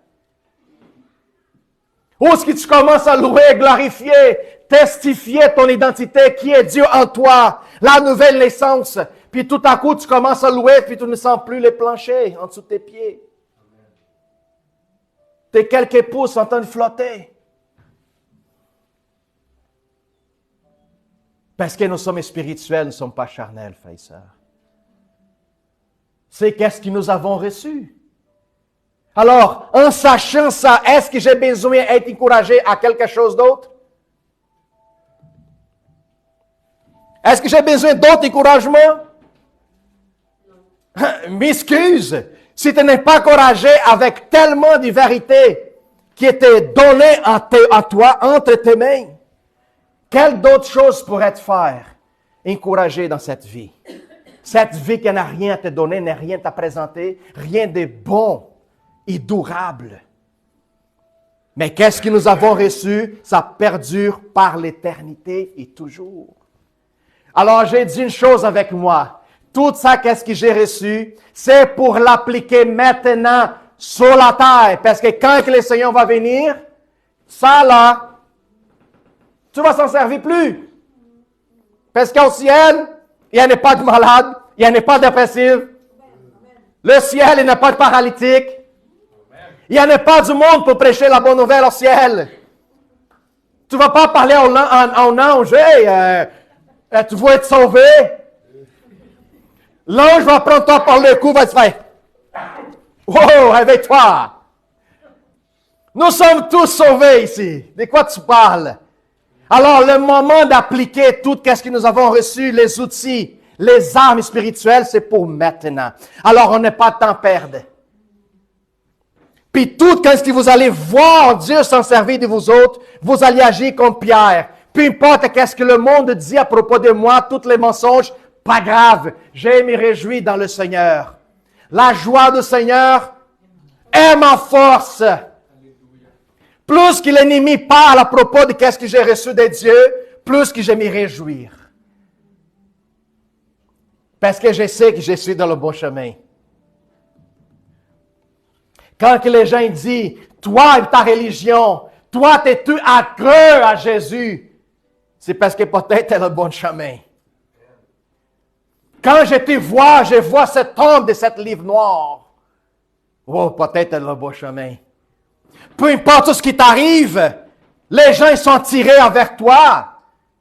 Où est-ce que tu commences à louer, glorifier, testifier ton identité, qui est Dieu en toi, la nouvelle naissance. Puis tout à coup, tu commences à louer, puis tu ne sens plus les planchers en dessous de tes pieds. Tu es quelques pouces en train de flotter. Parce que nous sommes spirituels, nous ne sommes pas charnels, frères et sœurs. C'est qu'est-ce que nous avons reçu. Alors, en sachant ça, est-ce que j'ai besoin d'être encouragé à quelque chose d'autre? Est-ce que j'ai besoin d'autres encouragements? M'excuse, si tu n'es pas encouragé avec tellement de vérité qui était donnée à toi entre tes mains, quelle d'autre chose pourrais te faire encourager dans cette vie? Cette vie qui n'a rien à te donner, n'a rien à te présenter, rien de bon et durable. Mais qu'est-ce que nous avons reçu? Ça perdure par l'éternité et toujours. Alors, j'ai dit une chose avec moi. Tout ça, qu'est-ce que j'ai reçu? C'est pour l'appliquer maintenant sur la terre. Parce que quand le Seigneur va venir, ça là, tu vas s'en servir plus. Parce qu'au ciel, il n'y en a pas de malade, il n'y en a pas de dépressif. Le ciel, il n'y a pas de paralytique. Il n'y en a pas du monde pour prêcher la bonne nouvelle au ciel. Tu ne vas pas parler en ange, hey, tu vas être sauvé. L'ange va prendre toi par le cou, va te faire. Oh, réveille-toi. Nous sommes tous sauvés ici. De quoi tu parles? Alors, le moment d'appliquer tout ce que nous avons reçu, les outils, les armes spirituelles, c'est pour maintenant. Alors, on n'a pas de temps à perdre. Puis tout ce que vous allez voir Dieu s'en servir de vous autres, vous allez agir comme Pierre. Peu importe qu'est-ce que le monde dit à propos de moi, tous les mensonges, pas grave. Je me réjouis dans le Seigneur. La joie du Seigneur est ma force. Plus que l'ennemi parle à propos de qu'est-ce que j'ai reçu de Dieu, plus que je me réjouir. Parce que je sais que je suis dans le bon chemin. Quand que les gens disent, toi et ta religion, toi t'es-tu accru à Jésus, c'est parce que peut-être tu es le bon chemin. Quand je te vois, je vois cet homme de cette livre noire. Oh, peut-être tu es le bon chemin. Peu importe ce qui t'arrive, les gens ils sont tirés avec toi.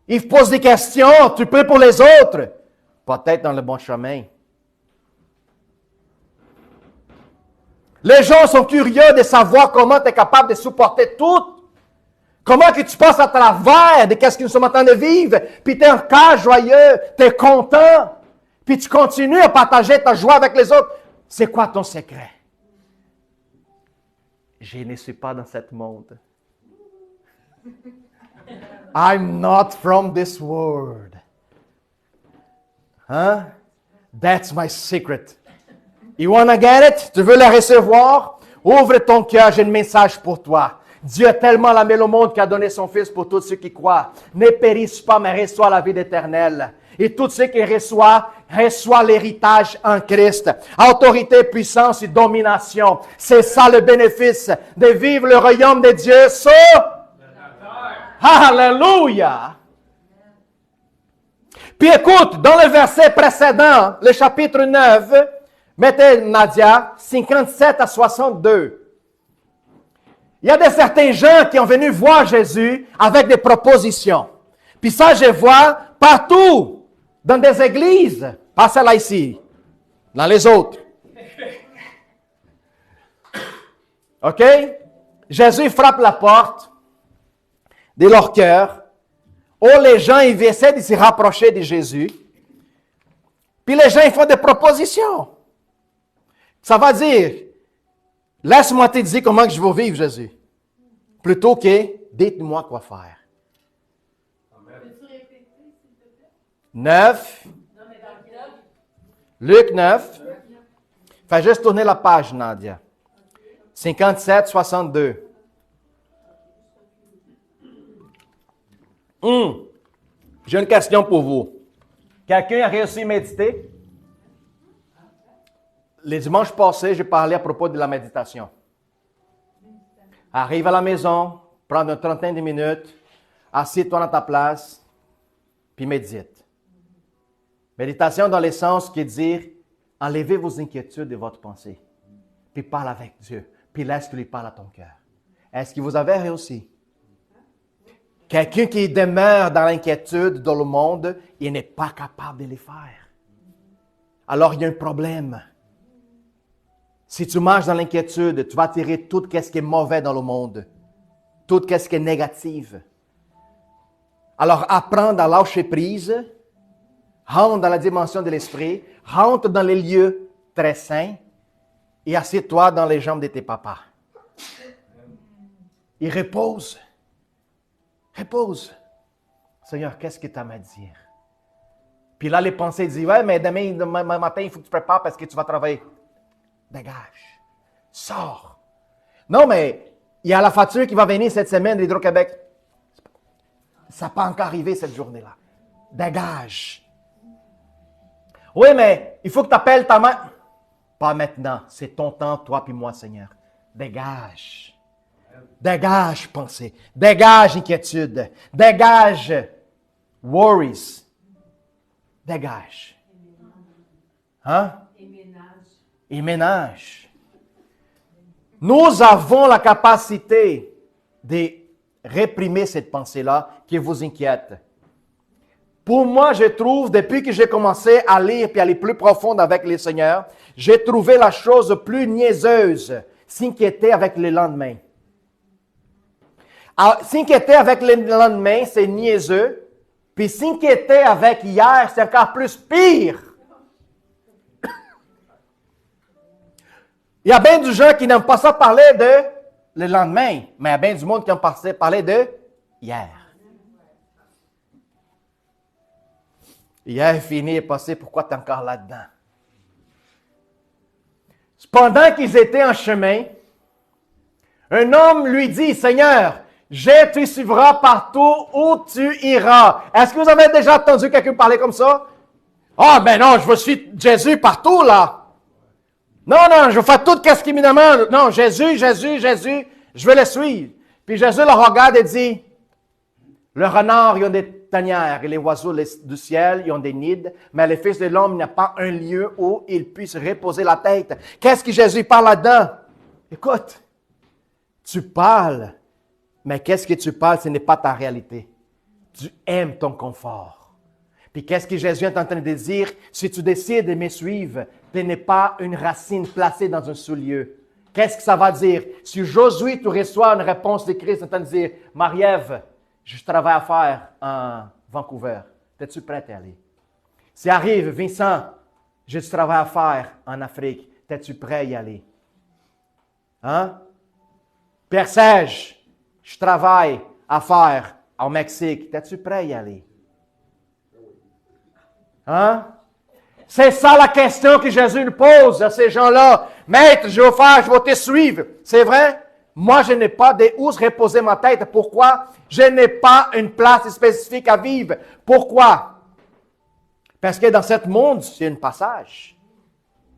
Ils posent des questions, tu pries pour les autres. Peut-être dans le bon chemin. Les gens sont curieux de savoir comment tu es capable de supporter tout. Comment que tu passes à travers de ce que nous sommes en train de vivre. Puis tu es encore joyeux, tu es content. Puis tu continues à partager ta joie avec les autres. C'est quoi ton secret? Je ne suis pas dans ce monde. I'm not from this world. Hein? That's my secret. You wanna get it? Tu veux le recevoir? Ouvre ton cœur, j'ai un message pour toi. Dieu a tellement aimé le monde qu'il a donné son Fils pour tous ceux qui croient. Ne périssent pas, mais reçoivent la vie éternelle. Et tous ceux qui reçoivent l'héritage en Christ. Autorité, puissance et domination. C'est ça le bénéfice de vivre le royaume de Dieu sur la terre. Alléluia! Puis écoute, dans le verset précédent, le chapitre 9, mettez Nadia, 57 à 62. Il y a certains gens qui ont venu voir Jésus avec des propositions. Puis ça, je vois partout, dans des églises, pas celle-là ici, dans les autres. OK? Jésus frappe la porte de leur cœur. Oh, les gens, ils essaient de se rapprocher de Jésus. Puis les gens, ils font des propositions. Ça va dire, laisse-moi te dire comment que je vais vivre, Jésus. Plutôt que, dites-moi quoi faire. Peux-tu répéter, s'il te plaît? 9. Non, mais dans quel âge? Luc 9. Fais juste tourner la page, Nadia. 57, 62. J'ai une question pour vous. Quelqu'un a réussi à méditer? Les dimanches passés, j'ai parlé à propos de la méditation. Arrive à la maison, prends une trentaine de minutes, assieds-toi dans ta place, puis médite. Méditation dans le sens qui est de dire, enlevez vos inquiétudes de votre pensée, puis parle avec Dieu, puis laisse qu'il parle à ton cœur. Est-ce que vous avez réussi? Quelqu'un qui demeure dans l'inquiétude dans le monde, il n'est pas capable de le faire. Alors, il y a un problème. Si tu marches dans l'inquiétude, tu vas attirer tout ce qui est mauvais dans le monde, tout ce qui est négatif. Alors, apprends à lâcher prise, rentre dans la dimension de l'esprit, rentre dans les lieux très saints et assieds-toi dans les jambes de tes papas. Et repose. Repose. Seigneur, qu'est-ce que tu as à me dire? Puis là, les pensées disent, ouais, mais demain matin, il faut que tu prépares parce que tu vas travailler. Dégage. Sors. Non, mais il y a la facture qui va venir cette semaine d'Hydro-Québec. Ça n'a pas encore arrivé cette journée-là. Dégage. Oui, mais il faut que tu appelles ta mère. Pas maintenant. C'est ton temps, toi puis moi, Seigneur. Dégage. Dégage pensée. Dégage inquiétude. Dégage worries. Dégage. Hein? Et ménage. Nous avons la capacité de réprimer cette pensée-là qui vous inquiète. Pour moi, je trouve, depuis que j'ai commencé à lire et à aller plus profond avec le Seigneur, j'ai trouvé la chose plus niaiseuse, s'inquiéter avec le lendemain. Alors, s'inquiéter avec le lendemain, c'est niaiseux. Puis s'inquiéter avec hier, c'est encore plus pire. Il y a bien du gens qui n'aiment pas ça parler de le lendemain, mais il y a bien du monde qui aime parler de hier. Hier est fini et passé, pourquoi tu es encore là-dedans? Pendant qu'ils étaient en chemin, un homme lui dit, Seigneur, je te suivrai partout où tu iras. Est-ce que vous avez déjà entendu quelqu'un parler comme ça? Ah, ben non, je veux suivre Jésus partout, là. Non, je vais faire tout ce qu'il me demande. Non, Jésus, je vais le suivre. Puis Jésus le regarde et dit, le renard, ils ont des tanières, et les oiseaux du ciel, ils ont des nids, mais le Fils de l'homme n'a pas un lieu où il puisse reposer la tête. Qu'est-ce que Jésus parle là-dedans? Écoute, tu parles, mais qu'est-ce que tu parles, ce n'est pas ta réalité. Tu aimes ton confort. Puis qu'est-ce que Jésus est en train de dire? Si tu décides de me suivre, tu n'es pas une racine placée dans un sous-lieu. Qu'est-ce que ça va dire? Si aujourd'hui tu reçois une réponse de Christ en train de dire, Marie-Ève, je travaille à faire en Vancouver. Es-tu prête à y aller? Si arrive, Vincent, j'ai du travail à faire en Afrique. Es-tu prêt à y aller? Hein? Père Serge, je travaille à faire au Mexique. Es-tu prêt à y aller? Hein? C'est ça la question que Jésus nous pose à ces gens-là. Maître, je vais faire, je vais te suivre. C'est vrai? Moi, je n'ai pas où reposer ma tête. Pourquoi? Je n'ai pas une place spécifique à vivre. Pourquoi? Parce que dans ce monde, c'est un passage.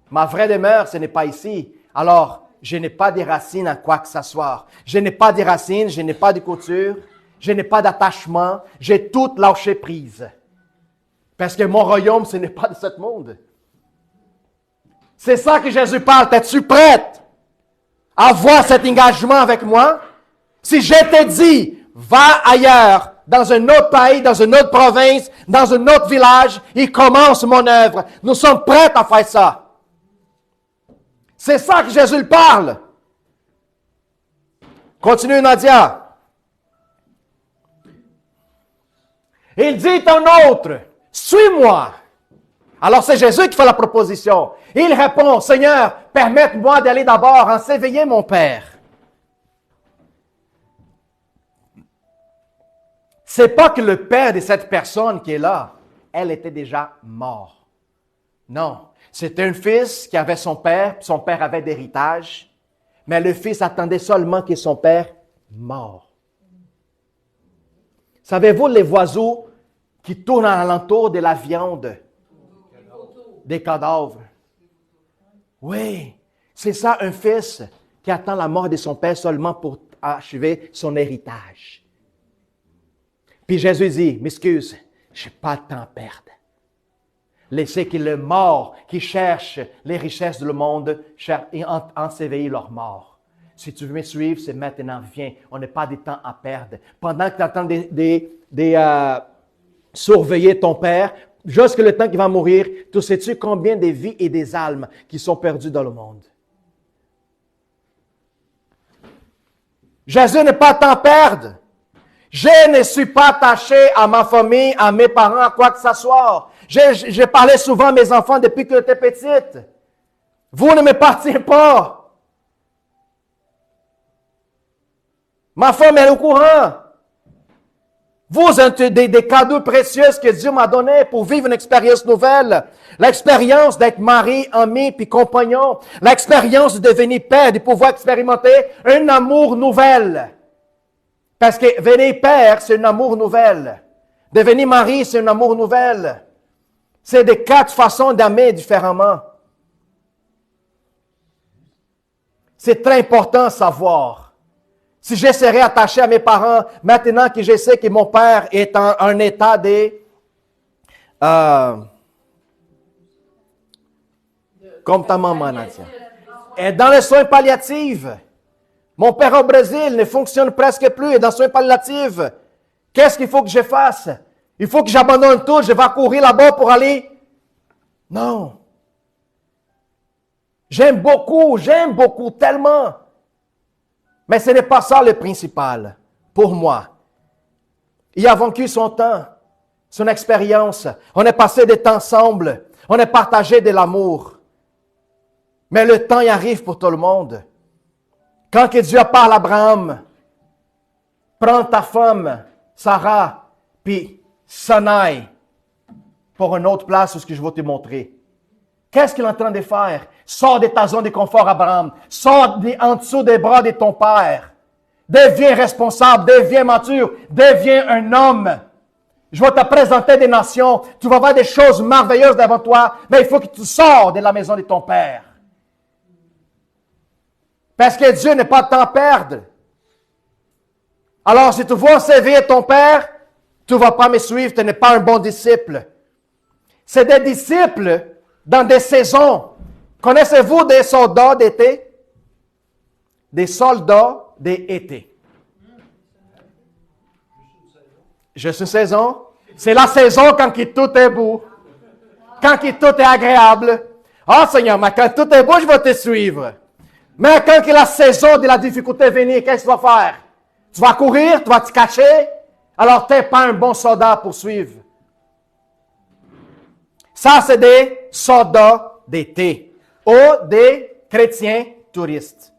Ma vraie demeure, ce n'est pas ici. Alors, je n'ai pas de racines à quoi que ce soit. Je n'ai pas de racines, je n'ai pas de couture. Je n'ai pas d'attachement. J'ai tout lâché prise. Parce que mon royaume, ce n'est pas de ce monde. C'est ça que Jésus parle. Es-tu prête à avoir cet engagement avec moi? Si je te dis, va ailleurs, dans un autre pays, dans une autre province, dans un autre village, et commence mon œuvre. Nous sommes prêts à faire ça. C'est ça que Jésus parle. Continue Nadia. Il dit à un autre, suis-moi. Alors c'est Jésus qui fait la proposition. Il répond, Seigneur, permette-moi d'aller d'abord en s'éveiller mon Père. C'est pas que le père de cette personne qui est là, elle était déjà morte. Non, c'était un fils qui avait son père avait d'héritage, mais le fils attendait seulement que son père mort. Savez-vous les oiseaux qui tournent alentour de la viande, des cadavres? Oui, c'est ça un fils qui attend la mort de son père seulement pour achever son héritage. Puis Jésus dit, m'excuse, je n'ai pas de temps à perdre. Laissez que les morts qui cherchent les richesses du monde en s'éveiller leur mort. Si tu veux me suivre, c'est maintenant, viens. On n'a pas de temps à perdre. Pendant que tu attends de surveiller ton père, jusqu'à le temps qu'il va mourir, tu sais-tu combien de vies et des âmes qui sont perdues dans le monde? Jésus n'a pas de temps à perdre. Je ne suis pas attaché à ma famille, à mes parents, à quoi que ce soit. J'ai parlé souvent à mes enfants depuis que j'étais petite. Vous ne me partiez pas. Ma femme est au courant. Vous êtes des cadeaux précieux que Dieu m'a donnés pour vivre une expérience nouvelle. L'expérience d'être mari, ami, puis compagnon. L'expérience de devenir père, de pouvoir expérimenter un amour nouvel. Parce que devenir père, c'est un amour nouvel. Devenir mari, c'est un amour nouvel. C'est des 4 façons d'aimer différemment. C'est très important de savoir. Si je serais attaché à mes parents, maintenant que je sais que mon père est en un état de... comme ta maman, Nadia. Et dans les soins palliatifs. Mon père au Brésil ne fonctionne presque plus et dans soins palliatifs. Qu'est-ce qu'il faut que je fasse? Il faut que j'abandonne tout, je vais courir là-bas pour aller... Non. J'aime beaucoup, tellement. Mais ce n'est pas ça le principal pour moi. Il a vaincu son temps, son expérience. On a passé des temps ensemble. On a partagé de l'amour. Mais le temps y arrive pour tout le monde. Quand que Dieu parle à Abraham, prends ta femme, Sarah, puis s'en aille pour une autre place où ce que je vais te montrer. Qu'est-ce qu'il est en train de faire? Sors de ta zone de confort, Abraham. Sors en dessous des bras de ton père. Deviens responsable, deviens mature, deviens un homme. Je vais te présenter des nations. Tu vas voir des choses merveilleuses devant toi, mais il faut que tu sors de la maison de ton père. Parce que Dieu n'est pas de temps à perdre. Alors, si tu vois sévir ton père, tu ne vas pas me suivre, tu n'es pas un bon disciple. C'est des disciples dans des saisons. Connaissez-vous des soldats d'été? Des soldats d'été. Juste une saison? C'est la saison quand tout est beau. Quand tout est agréable. Ah, Seigneur, mais quand tout est beau, je vais te suivre. Mais quand la saison de la difficulté venir, qu'est-ce que tu vas faire? Tu vas courir? Tu vas te cacher? Alors, tu n'es pas un bon soldat à poursuivre. Ça, c'est des soldats d'été ou des chrétiens touristes.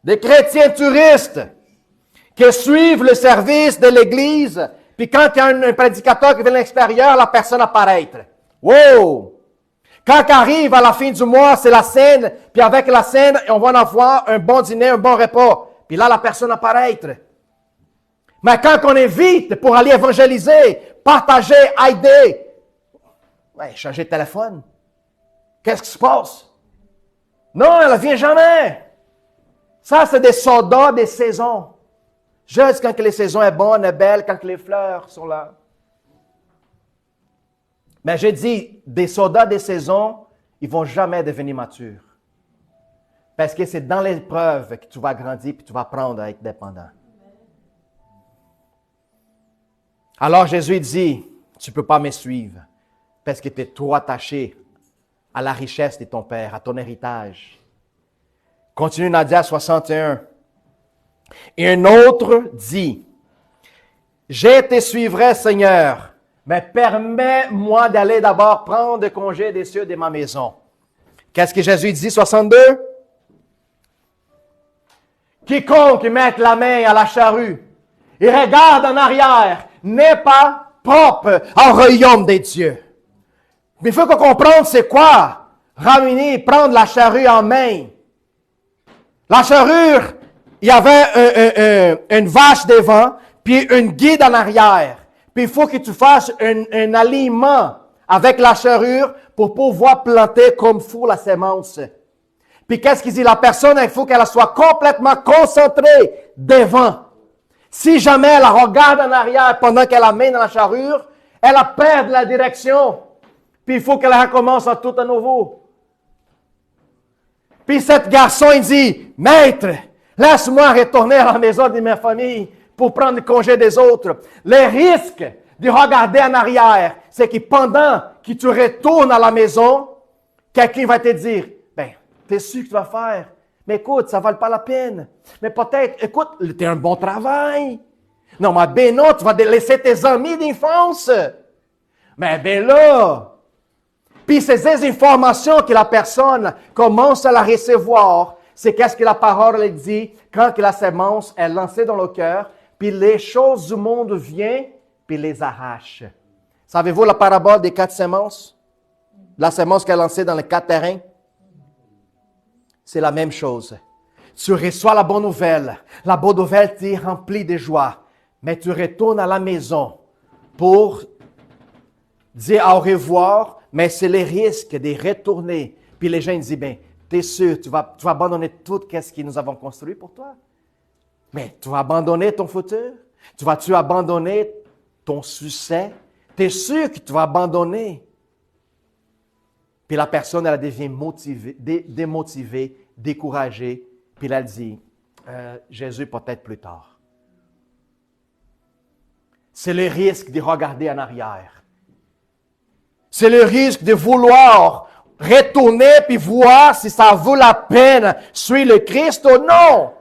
Des chrétiens touristes qui suivent le service de l'Église, puis quand il y a un prédicateur qui vient de l'extérieur, la personne apparaît. Wow! Quand arrive à la fin du mois, c'est la scène, puis avec la scène, on va en avoir un bon dîner, un bon repas. Puis là, la personne apparaît. Mais quand on invite pour aller évangéliser, partager, aider, ouais, changer de téléphone. Qu'est-ce qui se passe? Non, elle ne vient jamais. Ça, c'est des soldats des saisons. Juste quand les saisons sont bonnes et belles, quand les fleurs sont là. Mais j'ai dit, des soldats des saisons, ils ne vont jamais devenir matures. Parce que c'est dans l'épreuve que tu vas grandir et tu vas apprendre à être dépendant. Alors Jésus dit, tu ne peux pas me suivre parce que tu es trop attaché à la richesse de ton Père, à ton héritage. Continue Nadia 61. Et un autre dit, je te suivrai, Seigneur, mais permets-moi d'aller d'abord prendre congé des cieux de ma maison. Qu'est-ce que Jésus dit, 62? Quiconque mette la main à la charrue et regarde en arrière n'est pas propre au royaume des dieux. Mais il faut qu'on comprenne c'est quoi ramener, prendre la charrue en main. La charrue, il y avait une vache devant, puis une guide en arrière. Puis il faut que tu fasses un aliment avec la charrue pour pouvoir planter comme faut la semence. Puis qu'est-ce qu'il dit? La personne, il faut qu'elle soit complètement concentrée devant. Si jamais elle regarde en arrière pendant qu'elle la met dans la charrue, elle a perdu la direction. Puis il faut qu'elle recommence à tout à nouveau. Puis cet garçon, il dit, Maître, laisse-moi retourner à la maison de ma famille pour prendre congé des autres. Le risque de regarder en arrière, c'est que pendant que tu retournes à la maison, quelqu'un va te dire, t'es sûr que tu vas faire. Mais écoute, ça ne vaut pas la peine. Mais peut-être, écoute, tu as un bon travail. Non, mais ben non, tu vas laisser tes amis d'enfance. Mais ben là. Puis ces informations que la personne commence à la recevoir, c'est qu'est-ce que la parole dit quand la semence est lancée dans le cœur, puis les choses du monde viennent, puis les arrachent. Savez-vous la parabole des 4 semences? La semence qu'elle a lancée dans les 4 terrains? C'est la même chose. Tu reçois la bonne nouvelle. La bonne nouvelle t'est remplie de joie. Mais tu retournes à la maison pour dire au revoir, mais c'est le risque de retourner. Puis les gens disent, t'es sûr, tu vas abandonner tout ce que nous avons construit pour toi? Mais tu vas abandonner ton futur? Vas-tu abandonner ton succès? Tu es sûr que tu vas abandonner? Puis la personne, elle devient démotivée, découragée. Puis elle dit, Jésus peut-être plus tard. C'est le risque de regarder en arrière. C'est le risque de vouloir retourner puis voir si ça vaut la peine suivre le Christ ou non.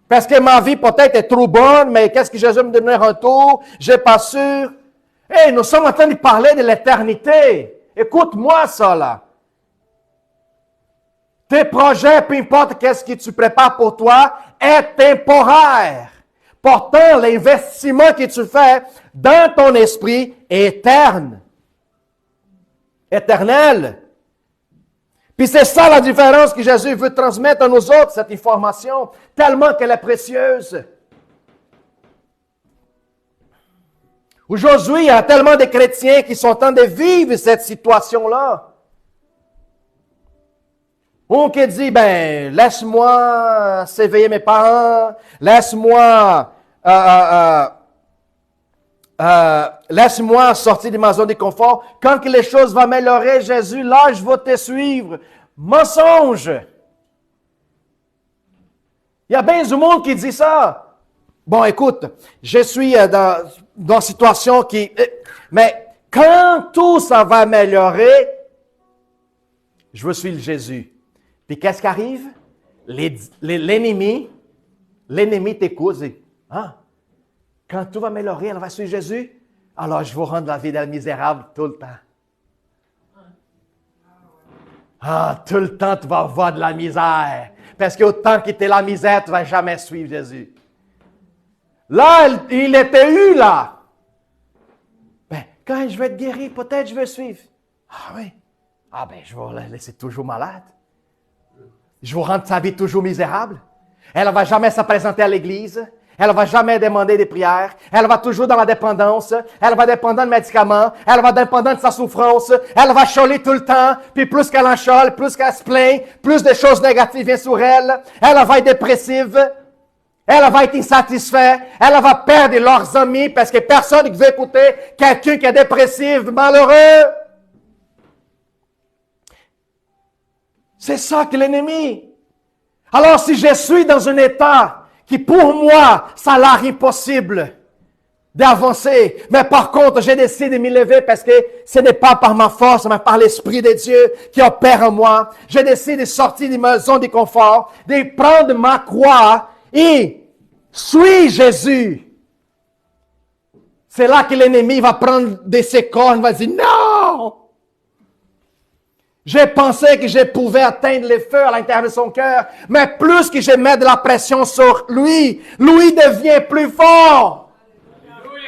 Parce que ma vie peut-être est trop bonne, mais qu'est-ce que Jésus me donne un retour? Je n'ai pas sûr. Hey, nous sommes en train de parler de l'éternité. Écoute-moi ça là. Tes projets, peu importe qu'est-ce que tu prépares pour toi, est temporaire. Pourtant, l'investissement que tu fais dans ton esprit est éternel. Puis c'est ça la différence que Jésus veut transmettre à nous autres, cette information, tellement qu'elle est précieuse. Aujourd'hui, il y a tellement de chrétiens qui sont en train de vivre cette situation-là. On qui dit, laisse-moi s'éveiller mes parents, laisse-moi sortir de ma zone de confort. Quand que les choses vont améliorer, Jésus, là, je vais te suivre. Mensonge! Il y a bien du monde qui dit ça. Bon, écoute, je suis dans une situation qui... Mais quand tout ça va améliorer, je veux suivre Jésus. Puis qu'est-ce qui arrive? L'ennemi t'écoute et dit, quand tout va améliorer, elle va suivre Jésus, alors je vais rendre la vie d'un misérable tout le temps. Tout le temps, tu vas avoir de la misère. Parce qu'autant que tu es la misère, tu ne vas jamais suivre Jésus. Là, il était eu là. Quand je vais être guéri, peut-être je vais suivre. Ah oui. Je vais la laisser toujours malade. Je vais rendre sa vie toujours misérable. Elle ne va jamais se présenter à l'église. Elle ne va jamais demander des prières. Elle va toujours dans la dépendance. Elle va dépendre de médicaments. Elle va dépendre de sa souffrance. Elle va chialer tout le temps. Puis plus qu'elle en chiale, plus qu'elle se plaint, plus de choses négatives viennent sur elle. Elle va être dépressive. Elle va être insatisfaite. Elle va perdre leurs amis parce que personne ne veut écouter quelqu'un qui est dépressif, malheureux. C'est ça que l'ennemi. Alors si je suis dans un état qui pour moi, ça a l'air impossible d'avancer, mais par contre, j'ai décidé de m'élever parce que ce n'est pas par ma force, mais par l'Esprit de Dieu qui opère en moi. J'ai décidé de sortir de ma zone de confort, de prendre ma croix et suis Jésus. C'est là que l'ennemi va prendre de ses cornes, va dire non! J'ai pensé que je pouvais atteindre les feux à l'intérieur de son cœur, mais plus que je mets de la pression sur lui, lui devient plus fort.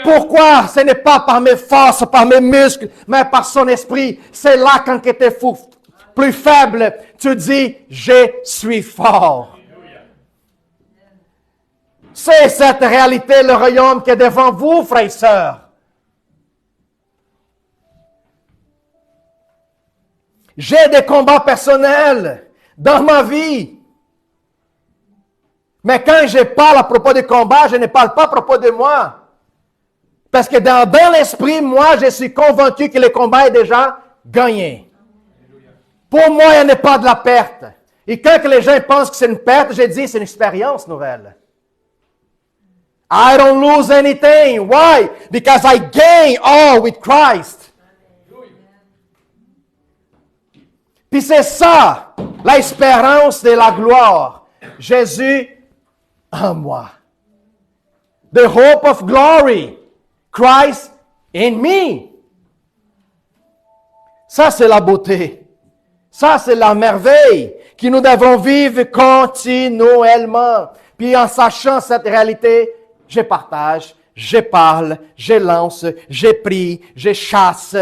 Pourquoi? Ce n'est pas par mes forces, par mes muscles, mais par son esprit. C'est là quand tu es plus faible, tu dis, je suis fort. C'est cette réalité, le royaume qui est devant vous, frères et sœurs. J'ai des combats personnels dans ma vie. Mais quand je parle à propos des combats, je ne parle pas à propos de moi. Parce que dans l'esprit, moi, je suis convaincu que le combat est déjà gagné. Pour moi, il n'y a pas de la perte. Et quand les gens pensent que c'est une perte, je dis c'est une expérience nouvelle. I don't lose anything. Why? Because I gain all with Christ. Puis c'est ça, l'espérance de la gloire. Jésus en moi. The hope of glory. Christ in me. Ça, c'est la beauté. Ça, c'est la merveille que nous devons vivre continuellement. Puis en sachant cette réalité, je partage, je parle, je lance, je prie, je chasse.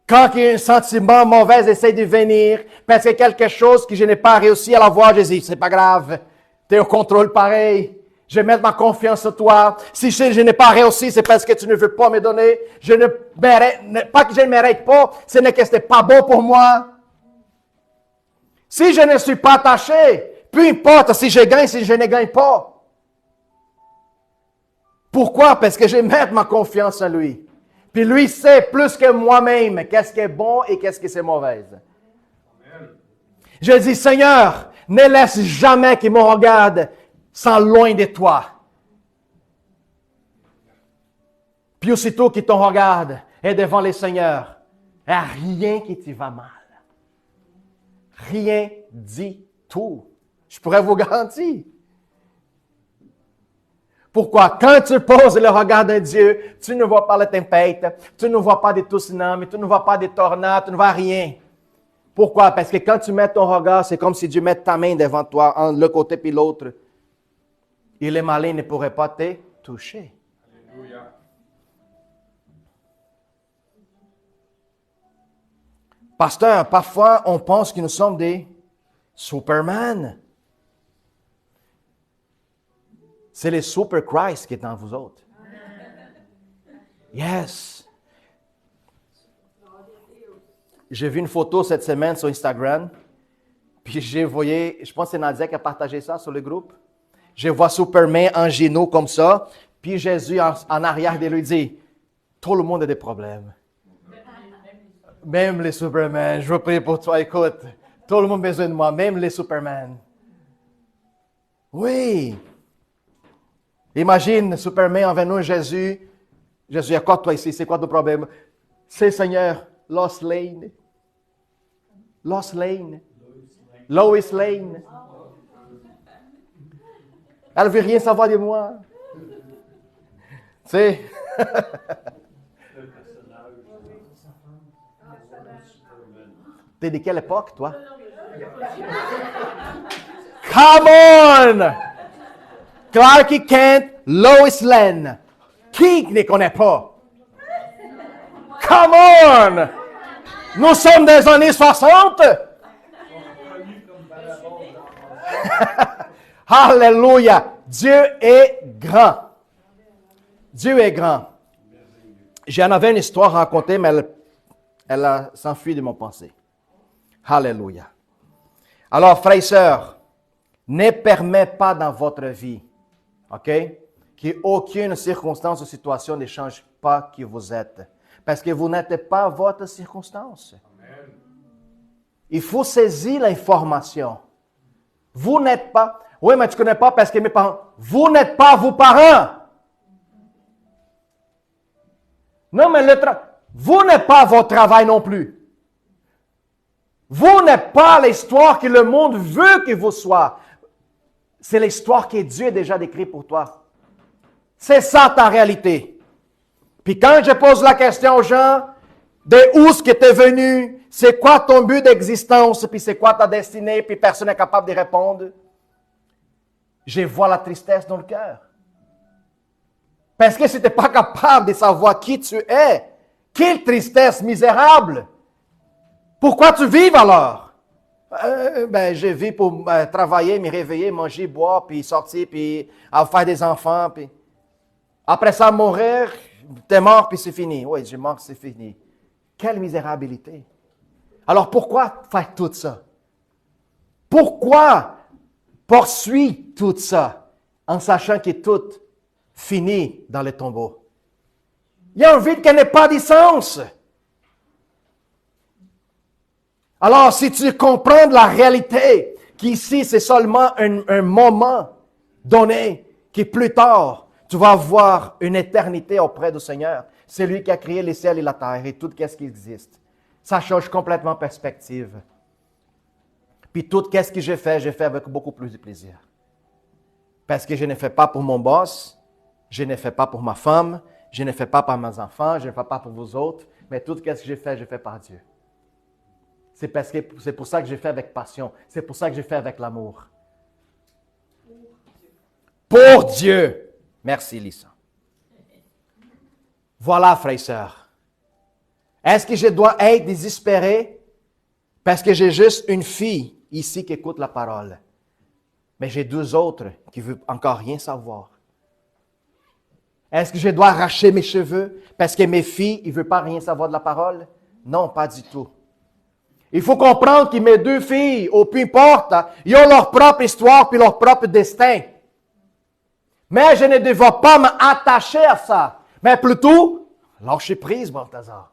Quand il y a un sentiment mauvais essaie de venir, parce que quelque chose que je n'ai pas réussi à l'avoir, je dis, c'est pas grave, tu es au contrôle pareil, je vais mettre ma confiance en toi. Si je n'ai pas réussi, c'est parce que tu ne veux pas me donner. Je ne mérite, pas que je ne mérite pas, ce n'est que ce n'est pas bon pour moi. Si je ne suis pas attaché, peu importe si je gagne, si je ne gagne pas. Pourquoi? Parce que je vais mettre ma confiance en lui. Puis lui sait plus que moi-même qu'est-ce qui est bon et qu'est-ce qui est mauvais. Je dis, Seigneur, ne laisse jamais qu'il me regarde sans loin de toi. Puis aussitôt qu'il te regarde et devant les seigneurs, il n'y a rien qui t'y va mal. Rien dit tout. Je pourrais vous garantir. Pourquoi? Quand tu poses le regard de Dieu, tu ne vois pas la tempête, tu ne vois pas des tsunamis, tu ne vois pas des tornades, tu ne vois rien. Pourquoi? Parce que quand tu mets ton regard, c'est comme si Dieu met ta main devant toi, en le côté puis l'autre. Et les malins ne pourraient pas te toucher. Alléluia. Pasteur, parfois on pense que nous sommes des Superman. C'est le Super Christ qui est en vous autres. Yes. J'ai vu une photo cette semaine sur Instagram. Puis j'ai voyé, je pense que c'est Nadia qui a partagé ça sur le groupe. Je vois Superman en genoux comme ça. Puis Jésus en arrière de lui dit, tout le monde a des problèmes. Même les Superman, je veux prier pour toi, écoute. Tout le monde a besoin de moi, même les Superman. Oui. Imagine, Superman envers nous, Jésus. Jésus, accorde-toi ici, c'est quoi ton problème? C'est Seigneur, Lois Lane. Lois Lane. Lois Lane. Elle ne veut rien savoir de moi. Tu sais? T'es de quelle époque, toi? Come on! Clark Kent, Lois Lane. Qui ne connaît pas? Come on! Nous sommes des années 60. Alléluia. Dieu est grand. Dieu est grand. J'en avais une histoire à raconter, mais elle a s'enfuit de mon pensée. Alléluia. Alors, frères et sœurs, ne permet pas dans votre vie, OK, qu'aucune circonstance ou situation ne change pas qui vous êtes. Parce que vous n'êtes pas votre circonstance. Amen. Il faut saisir l'information. Vous n'êtes pas... Oui, mais tu ne connais pas parce que mes parents... Vous n'êtes pas vos parents. Non, mais vous n'êtes pas votre travail non plus. Vous n'êtes pas l'histoire que le monde veut que vous soyez. C'est l'histoire que Dieu a déjà décrite pour toi. C'est ça ta réalité. Puis quand je pose la question aux gens, de où est-ce que tu es venu, c'est quoi ton but d'existence, puis c'est quoi ta destinée, puis personne n'est capable de répondre, je vois la tristesse dans le cœur. Parce que si tu n'es pas capable de savoir qui tu es, quelle tristesse misérable. Pourquoi tu vis alors? Je vis pour travailler, me réveiller, manger, boire, puis sortir, puis faire des enfants. Puis... Après ça, mourir, t'es mort, puis c'est fini. Oui, j'ai mort, c'est fini. Quelle misérabilité. Alors pourquoi faire tout ça? Pourquoi poursuivre tout ça en sachant que tout finit dans le tombeau? Il y a un vide qui n'a pas de sens. Alors, si tu comprends la réalité, qu'ici, c'est seulement un moment donné, qui plus tard, tu vas avoir une éternité auprès du Seigneur. C'est lui qui a créé les ciels et la terre et tout ce qui existe. Ça change complètement perspective. Puis tout ce que j'ai fait avec beaucoup plus de plaisir. Parce que je ne fais pas pour mon boss, je ne fais pas pour ma femme, je ne fais pas pour mes enfants, je ne fais pas pour vous autres, mais tout ce que j'ai fait par Dieu. C'est pour ça que j'ai fait avec passion. C'est pour ça que j'ai fait avec l'amour. Pour Dieu. Merci, Lisa. Voilà, frères et sœurs. Est-ce que je dois être désespéré parce que j'ai juste une fille ici qui écoute la parole? Mais j'ai deux autres qui ne veulent encore rien savoir. Est-ce que je dois arracher mes cheveux parce que mes filles ne veulent pas rien savoir de la parole? Non, pas du tout. Il faut comprendre que mes deux filles, ou peu importe, ils ont leur propre histoire puis leur propre destin. Mais je ne devrais pas m'attacher à ça. Mais plutôt, lâcher prise, Balthazar.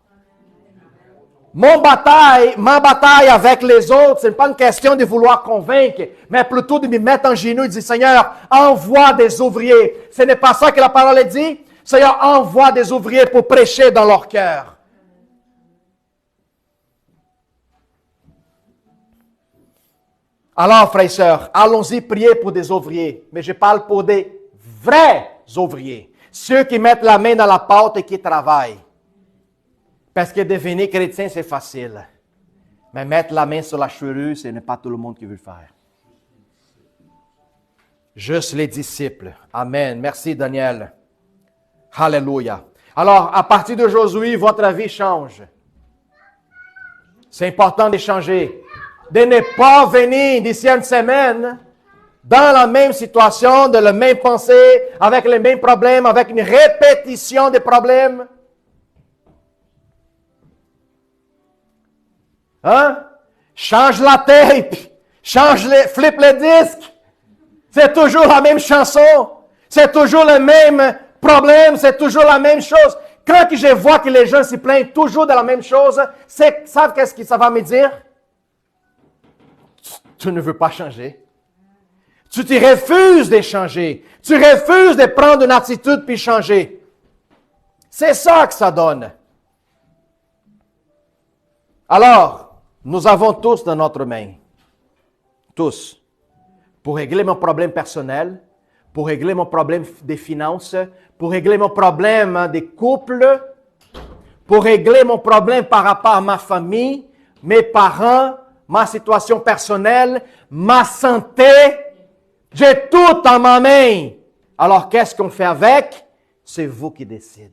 Ma bataille avec les autres, ce n'est pas une question de vouloir convaincre, mais plutôt de me mettre en genoux et de dire, Seigneur, envoie des ouvriers. Ce n'est pas ça que la parole dit. Seigneur, envoie des ouvriers pour prêcher dans leur cœur. Alors, frères et sœurs, allons-y prier pour des ouvriers. Mais je parle pour des vrais ouvriers. Ceux qui mettent la main dans la pâte et qui travaillent. Parce que devenir chrétien, c'est facile. Mais mettre la main sur la charrue, ce n'est pas tout le monde qui veut le faire. Juste les disciples. Amen. Merci, Daniel. Alléluia. Alors, à partir d'aujourd'hui, votre vie change. C'est important de changer. De ne pas venir d'ici une semaine dans la même situation, de la même pensée, avec les mêmes problèmes, avec une répétition des problèmes. Hein? Change la tape, flip le disque. C'est toujours la même chanson. C'est toujours le même problème, c'est toujours la même chose. Quand je vois que les gens se plaignent toujours de la même chose, savent qu'est-ce que ça va me dire? Tu ne veux pas changer. Tu te refuses de changer. Tu refuses de prendre une attitude puis changer. C'est ça que ça donne. Alors, nous avons tous dans notre main, tous, pour régler mon problème personnel, pour régler mon problème des finances, pour régler mon problème des couples, pour régler mon problème par rapport à ma famille, mes parents, ma situation personnelle, ma santé. J'ai tout en ma main. Alors, qu'est-ce qu'on fait avec? C'est vous qui décidez.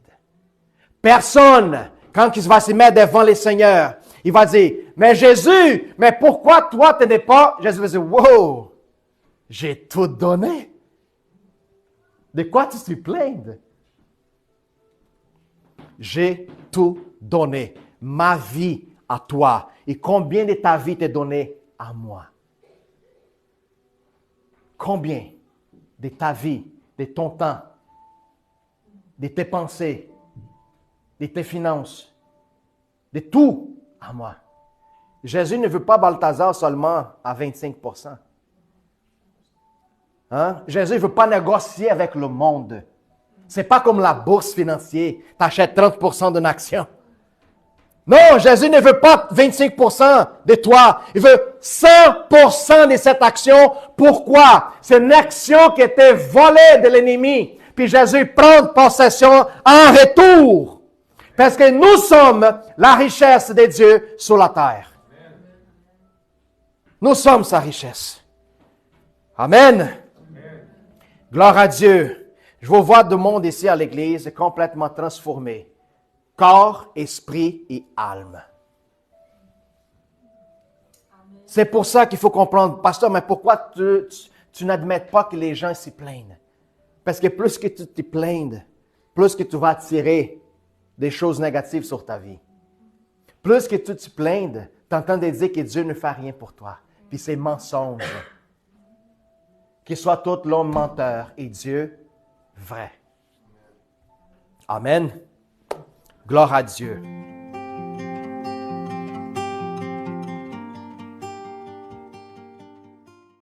Personne, quand il va se mettre devant les seigneurs, il va dire, mais Jésus, mais pourquoi toi tu n'es pas? Jésus va dire, wow, J'ai tout donné. De quoi tu te plains? J'ai tout donné. Ma vie à toi. Et combien de ta vie t'est donnée à moi? Combien de ta vie, de ton temps, de tes pensées, de tes finances, de tout à moi? Jésus ne veut pas Balthazar seulement à 25%. Hein? Jésus ne veut pas négocier avec le monde. Ce n'est pas comme la bourse financière. Tu achètes 30% d'une action. Non, Jésus ne veut pas 25% de toi. Il veut 100% de cette action. Pourquoi? C'est une action qui était volée de l'ennemi. Puis Jésus prend possession en retour. Parce que nous sommes la richesse de Dieu sur la terre. Nous sommes sa richesse. Amen. Gloire à Dieu. Je vous vois du monde ici à l'église complètement transformé. Corps, esprit et âme. C'est pour ça qu'il faut comprendre. Pasteur, mais pourquoi tu n'admets pas que les gens s'y plaignent? Parce que plus que tu te plains, plus que tu vas attirer des choses négatives sur ta vie. Plus que tu te plains, tu entends dire que Dieu ne fait rien pour toi. Puis c'est mensonge. Qu'il soit tout l'homme menteur et Dieu vrai. Amen. Gloire à Dieu.